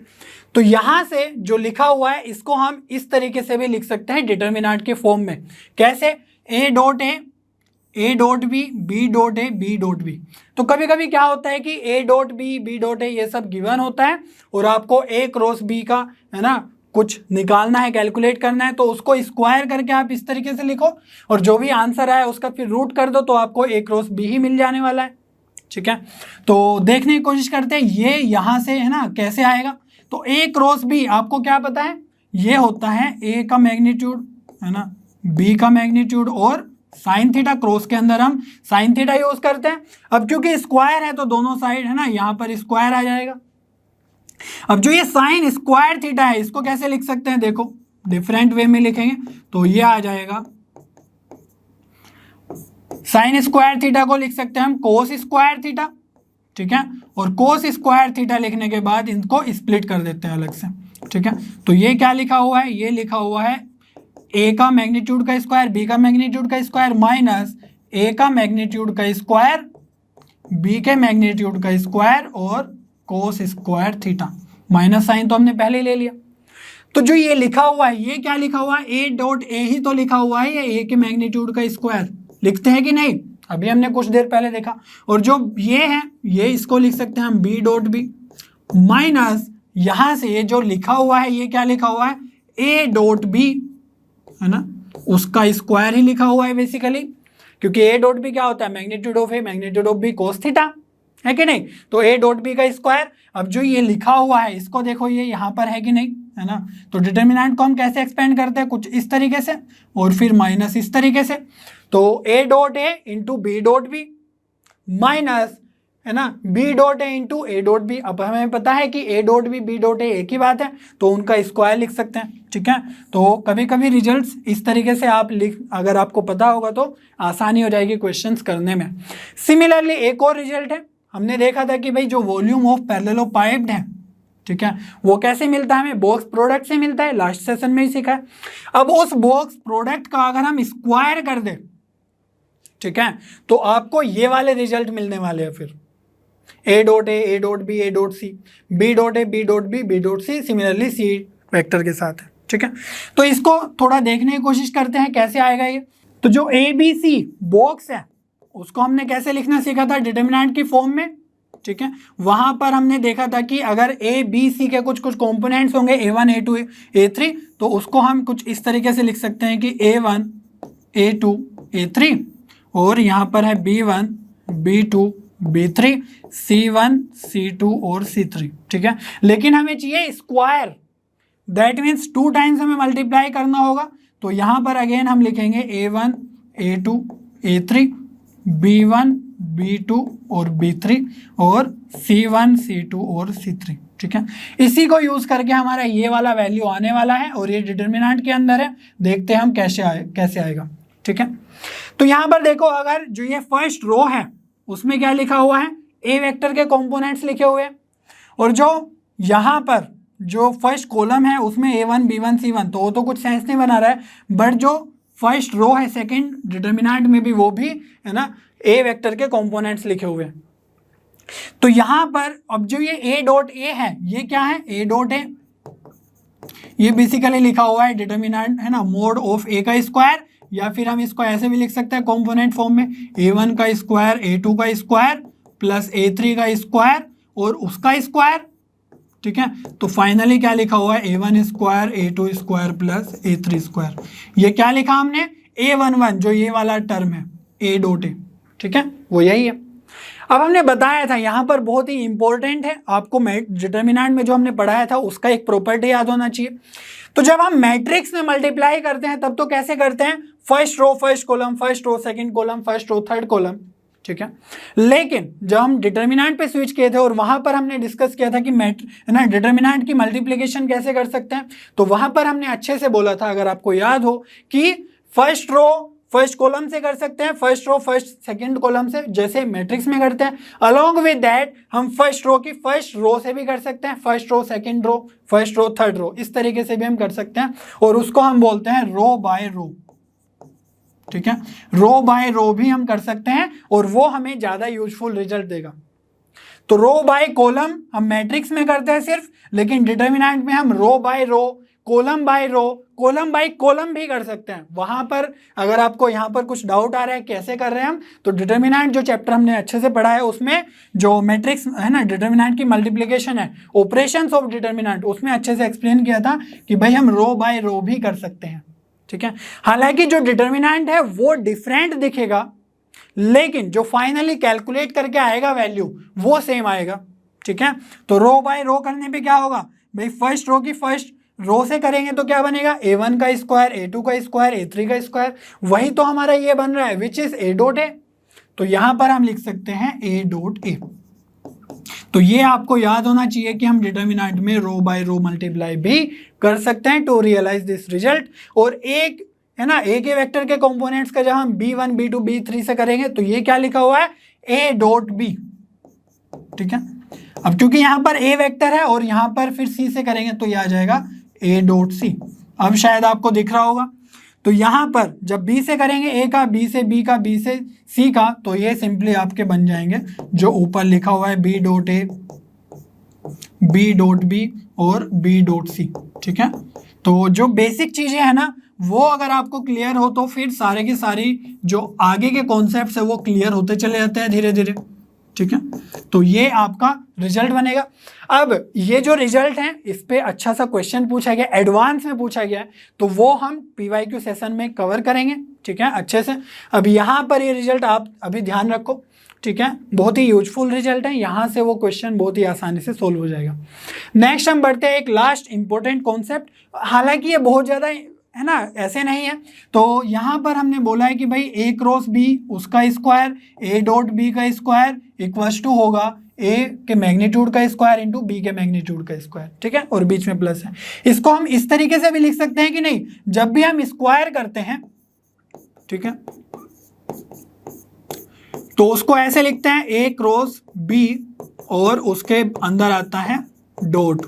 तो यहां से जो लिखा हुआ है इसको हम इस तरीके से भी लिख सकते हैं डिटर्मिनेंट के फॉर्म में। कैसे, A dot A dot B dot A B dot B. तो कभी कभी क्या होता है कि A dot B dot A ये सब गिवन होता है और आपको ए क्रॉस बी का है ना कुछ निकालना है, कैलकुलेट करना है, तो उसको स्क्वायर करके आप इस तरीके से लिखो और जो भी आंसर आए उसका फिर रूट कर दो तो आपको ए क्रॉस बी ही मिल जाने वाला है। ठीक है, तो देखने की कोशिश करते हैं ये यहाँ से है ना कैसे आएगा। तो ए क्रॉस बी आपको क्या पता है, ये होता है ए का मैग्नीट्यूड है ना बी का मैग्नीट्यूड और साइन थीटा, क्रॉस के अंदर हम साइन थीटा यूज करते हैं। अब क्योंकि स्क्वायर है तो दोनों साइड है ना यहाँ पर स्क्वायर आ जाएगा। अब जो ये साइन स्क्वायर थीटा है इसको कैसे लिख सकते हैं, देखो डिफरेंट वे में लिखेंगे तो ये आ जाएगा साइन स्क्वायर थीटा को लिख सकते हैं हम कोस स्क्वायर थीटा। ठीक है, और कोस स्क्वायर थीटा लिखने के बाद इनको स्प्लिट कर देते हैं अलग से। ठीक है, तो ये क्या लिखा हुआ है, ये लिखा हुआ है ए का मैग्नीट्यूड का स्क्वायर बी का मैग्नीट्यूड का स्क्वायर माइनस ए का मैग्नीट्यूड का स्क्वायर बी के मैग्नीट्यूड का स्क्वायर और cos square theta. Minus sine तो हमने पहले ही ले लिया। तो जो ये लिखा हुआ है ये क्या लिखा हुआ है, ए डॉट ए ही तो लिखा हुआ है, ये ए के मैग्नीट्यूड का स्क्वायर लिखते हैं कि नहीं, अभी हमने कुछ देर पहले देखा। और जो ये है ये इसको लिख सकते हैं हम बी डॉट बी माइनस यहाँ से ये जो लिखा हुआ है ये क्या लिखा हुआ है ए डॉट बी है ना, उसका स्क्वायर ही लिखा हुआ है बेसिकली, क्योंकि ए डॉट बी क्या होता है magnitude of A magnitude of B cos theta, है कि नहीं। तो ए डॉट बी का स्क्वायर, अब जो ये लिखा हुआ है इसको देखो ये यहाँ पर है कि नहीं, है ना। तो डिटर्मिनेंट को हम कैसे एक्सपेंड करते हैं, कुछ इस तरीके से और फिर माइनस इस तरीके से। तो A dot A into B dot B minus है ना B dot A into A dot B. अब हमें पता है कि A dot B B dot A एक ही बात है तो उनका स्क्वायर लिख सकते हैं। ठीक है, तो कभी कभी रिजल्ट्स इस तरीके से आप लिख, अगर आपको पता होगा तो आसानी हो जाएगी क्वेश्चंस करने में। सिमिलरली एक और रिजल्ट है, हमने देखा था कि भाई जो वॉल्यूम ऑफ पैरेललोपाइप्ड है, ठीक है, वो कैसे मिलता है, हमें बॉक्स प्रोडक्ट से मिलता है, लास्ट सेशन में ही सीखा है। अब उस बॉक्स प्रोडक्ट का अगर हम स्क्वायर कर दें, ठीक है, तो आपको ये वाले रिजल्ट मिलने वाले हैं फिर A dot A dot B A dot C B dot A B dot B B dot C, similarly C vector के साथ है। ठीक है, तो इसको थोड़ा देखने की कोशिश करते हैं कैसे आएगा ये। तो जो ए बी सी बॉक्स है उसको हमने कैसे लिखना सीखा था, डिटर्मिनेंट की फॉर्म में। ठीक है, वहां पर हमने देखा था कि अगर ए बी सी के कुछ कुछ कॉम्पोनेंट्स होंगे A1 A2 A3, तो उसको हम कुछ इस तरीके से लिख सकते हैं कि A1 A2 A3 और यहाँ पर है B1 B2 B3 C1 C2 और C3। ठीक है, लेकिन हमें चाहिए स्क्वायर, दैट मीन्स 2 टाइम्स हमें मल्टीप्लाई करना होगा। तो यहाँ पर अगेन हम लिखेंगे A1 A2 A3 B1 B2 और B3 और C1 C2 और C3। ठीक है, इसी को यूज करके हमारा ये वाला वैल्यू आने वाला है और ये डिटर्मिनेंट के अंदर है, देखते हैं हम कैसे आएगा। ठीक है, तो यहाँ पर देखो अगर जो ये फर्स्ट रो है उसमें क्या लिखा हुआ है, ए वेक्टर के कंपोनेंट्स लिखे हुए हैं, और जो यहाँ पर जो फर्स्ट कॉलम है उसमें A1 B1 C1, तो वो तो कुछ सेंस नहीं बना रहा है, बट जो फर्स्ट रो है सेकंड डिटर्मिनेंट में भी वो भी है ना ए वेक्टर के कंपोनेंट्स लिखे हुए हैं। तो यहाँ पर अब जो ये ए डॉट ए है ये क्या है, ए डॉट ए, ये बेसिकली लिखा हुआ है डिटर्मिनेंट है ना मोड ऑफ ए का स्क्वायर, या फिर हम इसको ऐसे भी लिख सकते हैं कंपोनेंट फॉर्म में A1 का स्क्वायर A2 का स्क्वायर प्लस A3 का स्क्वायर और उसका स्क्वायर। ठीक है, तो फाइनली क्या लिखा हुआ है A1 square A2 square plus A3 square. ये क्या लिखा हमने A11 जो ये वाला टर्म है A डॉट ए। ठीक है, वो यही है। अब हमने बताया था यहाँ पर बहुत ही इंपॉर्टेंट है, आपको डिटर्मिनेंट में जो हमने पढ़ाया था उसका एक प्रॉपर्टी याद होना चाहिए। तो जब हम मैट्रिक्स में मल्टीप्लाई करते हैं तब तो कैसे करते हैं, first row first column, first row second column, first row third column, ठीक है। लेकिन जब हम डिटर्मिनेंट पे स्विच किए थे और वहां पर हमने डिस्कस किया था कि डिटर्मिनेंट की मल्टीप्लिकेशन कैसे कर सकते हैं, तो वहां पर हमने अच्छे से बोला था, अगर आपको याद हो, कि फर्स्ट रो फर्स्ट कॉलम से कर सकते हैं, first row first second column से जैसे मैट्रिक्स में करते हैं। अलोंग विद दैट हम फर्स्ट रो की फर्स्ट रो से भी कर सकते हैं, first row second row first row third row, इस तरीके से भी हम कर सकते हैं, और उसको हम बोलते हैं रो बाय रो, ठीक है। रो बाय रो भी हम कर सकते हैं और वो हमें ज्यादा यूजफुल रिजल्ट देगा। तो रो बाय कॉलम हम मैट्रिक्स में करते हैं सिर्फ, लेकिन डिटर्मिनेंट में हम row by row, column by row, column by column भी कर सकते हैं। वहां पर अगर आपको यहाँ पर कुछ डाउट आ रहा है कैसे कर रहे हैं हम, तो डिटर्मिनेंट जो चैप्टर हमने अच्छे से पढ़ा है उसमें जो मैट्रिक्स है ना, डिटर्मिनेंट की मल्टीप्लिकेशन है, ऑपरेशंस ऑफ डिटर्मिनेंट, उसमें अच्छे से एक्सप्लेन किया था कि भाई हम रो बाय रो भी कर सकते हैं, ठीक है। हालांकि जो डिटर्मिनेंट है वो डिफरेंट दिखेगा, लेकिन जो फाइनली कैलकुलेट करके आएगा वैल्यू वो सेम आएगा, ठीक है। तो रो बाय रो करने पे क्या होगा भाई, फर्स्ट रो की फर्स्ट रो से करेंगे तो क्या बनेगा, a1 का स्क्वायर, a2 का स्क्वायर, a3 का स्क्वायर, वही तो हमारा ये बन रहा है which is a dot a। तो यहां पर हम लिख सकते हैं a डॉट a। तो ये आपको याद होना चाहिए कि हम डिटर्मिनेंट में रो बाय रो मल्टीप्लाई भी कर सकते हैं टू रियलाइज दिस रिजल्ट। और एक है ना, ए के वेक्टर के कंपोनेंट्स का जब हम b1 b2 b3 से करेंगे तो ये क्या लिखा हुआ है, a डॉट b, ठीक है। अब क्योंकि यहां पर a वेक्टर है और यहां पर फिर c से करेंगे तो ये आ जाएगा a डॉट c। अब शायद आपको दिख रहा होगा, तो यहां पर जब b से करेंगे a का, b से b का, b से c का, तो ये सिंपली आपके बन जाएंगे जो ऊपर लिखा हुआ है b dot a, b dot b और b डॉट c, ठीक है। तो जो बेसिक चीजें हैं ना वो अगर आपको क्लियर हो तो फिर सारे की सारी जो आगे के कॉन्सेप्ट्स है वो क्लियर होते चले जाते हैं धीरे धीरे, ठीक है। तो ये आपका रिजल्ट बनेगा। अब ये जो रिजल्ट है इस पे अच्छा सा क्वेश्चन पूछा गया, एडवांस में पूछा गया है, तो वो हम पीवाईक्यू सेशन में कवर करेंगे, ठीक है, अच्छे से। अब यहाँ पर ये रिजल्ट आप अभी ध्यान रखो, ठीक है, बहुत ही यूजफुल रिजल्ट है, यहाँ से वो क्वेश्चन बहुत ही आसानी से सोल्व हो जाएगा। नेक्स्ट हम बढ़ते हैं एक लास्ट इंपॉर्टेंट कॉन्सेप्ट, हालांकि ये बहुत ज़्यादा है ना ऐसे नहीं है। तो यहाँ पर हमने बोला है कि भाई a क्रॉस b उसका स्क्वायर, a डॉट b का स्क्वायर इक्वल्स टू होगा a के मैग्नीट्यूड का स्क्वायर इंटू b के मैग्नीट्यूड का स्क्वायर, ठीक है, और बीच में प्लस है। इसको हम इस तरीके से भी लिख सकते हैं कि नहीं, जब भी हम स्क्वायर करते हैं, ठीक है, तो उसको ऐसे लिखते हैं a क्रॉस b और उसके अंदर आता है डॉट।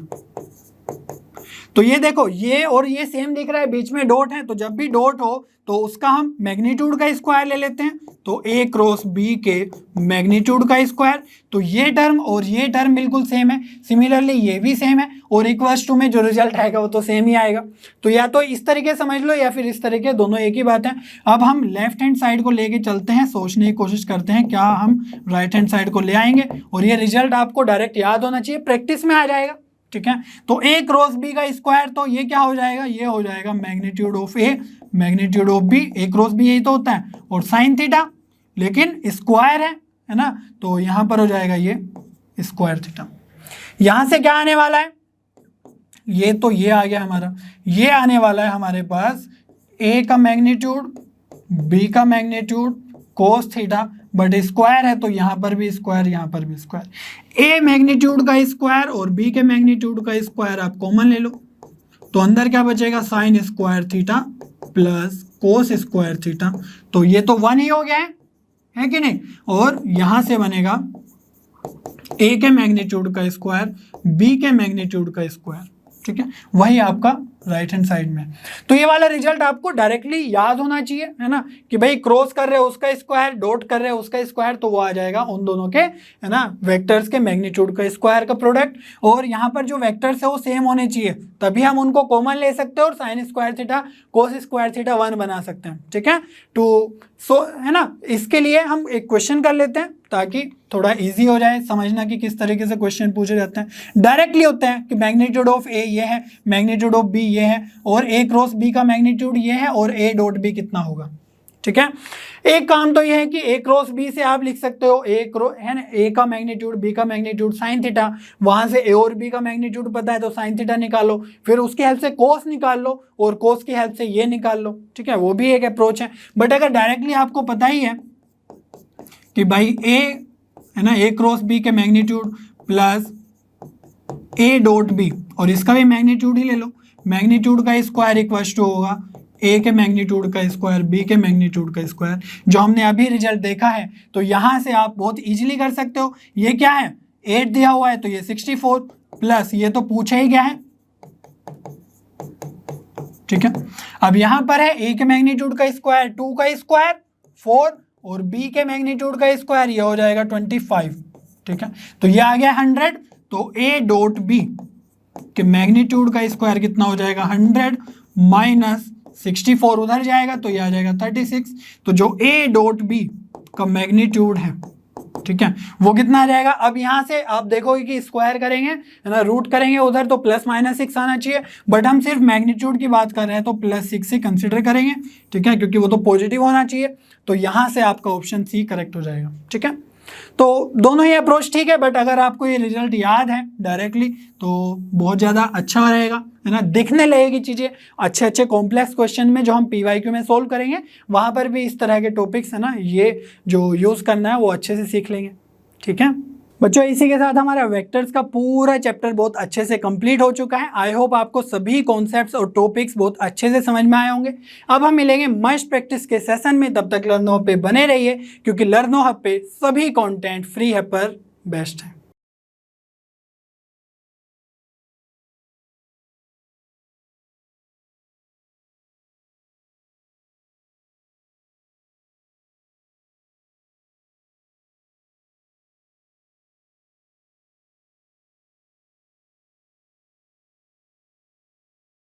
तो ये देखो ये और ये सेम दिख रहा है, बीच में डॉट है, तो जब भी डॉट हो तो उसका हम मैग्नीट्यूड का स्क्वायर ले लेते हैं, तो a क्रॉस b के मैग्नीट्यूड का स्क्वायर। तो ये टर्म और ये टर्म बिल्कुल सेम है, सिमिलरली ये भी सेम है, और इक्वल्स टू में जो रिजल्ट आएगा वो तो सेम ही आएगा। तो या तो इस तरीके समझ लो या फिर इस तरीके, दोनों एक ही बात है। अब हम लेफ्ट हैंड साइड को लेके चलते हैं, सोचने की कोशिश करते हैं क्या हम राइट हैंड साइड को ले आएंगे, और ये रिजल्ट आपको डायरेक्ट याद होना चाहिए, प्रैक्टिस में आ जाएगा, ठीक है। तो a क्रॉस b का स्क्वायर, तो ये क्या हो जाएगा, ये हो जाएगा magnitude of a magnitude of b, a cross b यही तो होता है, और साइन थीटा, लेकिन स्क्वायर है ना, तो यहां पर हो जाएगा ये स्क्वायर थीटा। यहां से क्या आने वाला है, ये तो ये आ गया हमारा, ये आने वाला है हमारे पास a का मैग्नीट्यूड, b का magnitude cos theta, but square है तो यहाँ पर भी स्क्वायर, यहाँ पर भी स्क्वायर, a मैग्नीट्यूड का स्क्वायर और b के मैग्नीट्यूड का स्क्वायर आप कॉमन ले लो, तो अंदर क्या बचेगा, sine square theta plus cos square theta. तो ये तो 1 ही हो गया है कि नहीं, और यहाँ से बनेगा a के मैग्नीट्यूड का स्क्वायर, b के मैग्नीट्यूड का स्क्वायर, ठीक है, वही आपका राइट हैंड साइड में। तो ये वाला रिजल्ट आपको डायरेक्टली याद होना चाहिए, है ना, कि भाई क्रॉस कर रहे हो उसका स्क्वायर, डॉट कर रहे हो उसका स्क्वायर, तो वो आ जाएगा उन दोनों के, है ना, वेक्टर्स के मैग्नीट्यूड का स्क्वायर का प्रोडक्ट। और यहाँ पर जो वेक्टर्स है वो सेम होने चाहिए, तभी हम उनको कॉमन ले सकते हैं और sine square theta cos square theta 1 बना सकते हैं, ठीक है। तो है ना, इसके लिए हम एक क्वेश्चन कर लेते हैं ताकि थोड़ा इजी हो जाए समझना कि किस तरीके से क्वेश्चन पूछे जाते हैं। डायरेक्टली होते हैं कि मैग्नीट्यूड ऑफ ए ये है, मैग्नीट्यूड ऑफ बी ये है, और a क्रॉस b का मैग्नीट्यूड ये है, और a डॉट b कितना होगा, ठीक है। एक काम तो यह है कि ए क्रॉस बी से आप लिख सकते हो है ना, ए का मैग्नीट्यूड बी का मैग्नीट्यूड साइन थीटा, वहां से ए और बी का मैग्नीट्यूड पता है तो साइन थीटा निकालो, फिर उसकी हेल्प से कोस निकाल लो और कोस की हेल्प से ये निकाल लो, ठीक है, वो भी एक अप्रोच है। बट अगर डायरेक्टली आपको पता ही है कि भाई ए है ना, ए क्रॉस बी के magnitude plus A dot B, और इसका भी मैग्नीट्यूड ही ले लो, मैग्नीट्यूड का स्क्वायर इक्वल टू होगा ए के मैग्नीट्यूड का स्क्वायर बी के मैग्नीट्यूड का स्क्वायर, जो हमने अभी रिजल्ट देखा है। तो यहां से आप बहुत इजीली कर सकते हो। ये क्या है, 8 दिया हुआ है तो ये 64 प्लस ये तो पूछा ही गया है, ठीक है। अब यहां पर है ए के मैग्नीट्यूड का स्क्वायर 2 का स्क्वायर 4 और बी के मैग्नीट्यूड का स्क्वायर ये हो जाएगा 25, ठीक है। तो ये आ गया 100, तो ए डॉट बी के मैग्नीट्यूड का स्क्वायर कितना हो जाएगा 100 माइनस 64 उधर जाएगा तो ये आ जाएगा 36। तो जो ए डॉट बी का मैग्नीट्यूड है, ठीक है, वो कितना आ जाएगा। अब यहां से आप देखोगे कि स्क्वायर करेंगे है ना, रूट करेंगे उधर तो प्लस माइनस 6 आना चाहिए, बट हम सिर्फ मैग्नीट्यूड की बात कर रहे हैं तो प्लस 6 ही कंसिडर करेंगे, ठीक है, क्योंकि वो तो पॉजिटिव होना चाहिए। तो यहां से आपका ऑप्शन सी करेक्ट हो जाएगा, ठीक है। तो दोनों ही अप्रोच ठीक है, बट अगर आपको ये रिजल्ट याद है डायरेक्टली तो बहुत ज़्यादा अच्छा रहेगा, है ना, दिखने लगेगी चीज़ें। अच्छे अच्छे कॉम्प्लेक्स क्वेश्चन में जो हम PYQ में सोल्व करेंगे वहाँ पर भी इस तरह के टॉपिक्स है ना, ये जो यूज़ करना है वो अच्छे से सीख लेंगे, ठीक है बच्चों। इसी के साथ हमारा वेक्टर्स का पूरा चैप्टर बहुत अच्छे से कंप्लीट हो चुका है। आई होप आपको सभी कॉन्सेप्ट्स और टॉपिक्स बहुत अच्छे से समझ में आए होंगे। अब हम मिलेंगे मस्ट प्रैक्टिस के सेशन में, तब तक लर्नो हब पे बने रहिए, क्योंकि लर्नो हब पे सभी कंटेंट फ्री है पर बेस्ट है।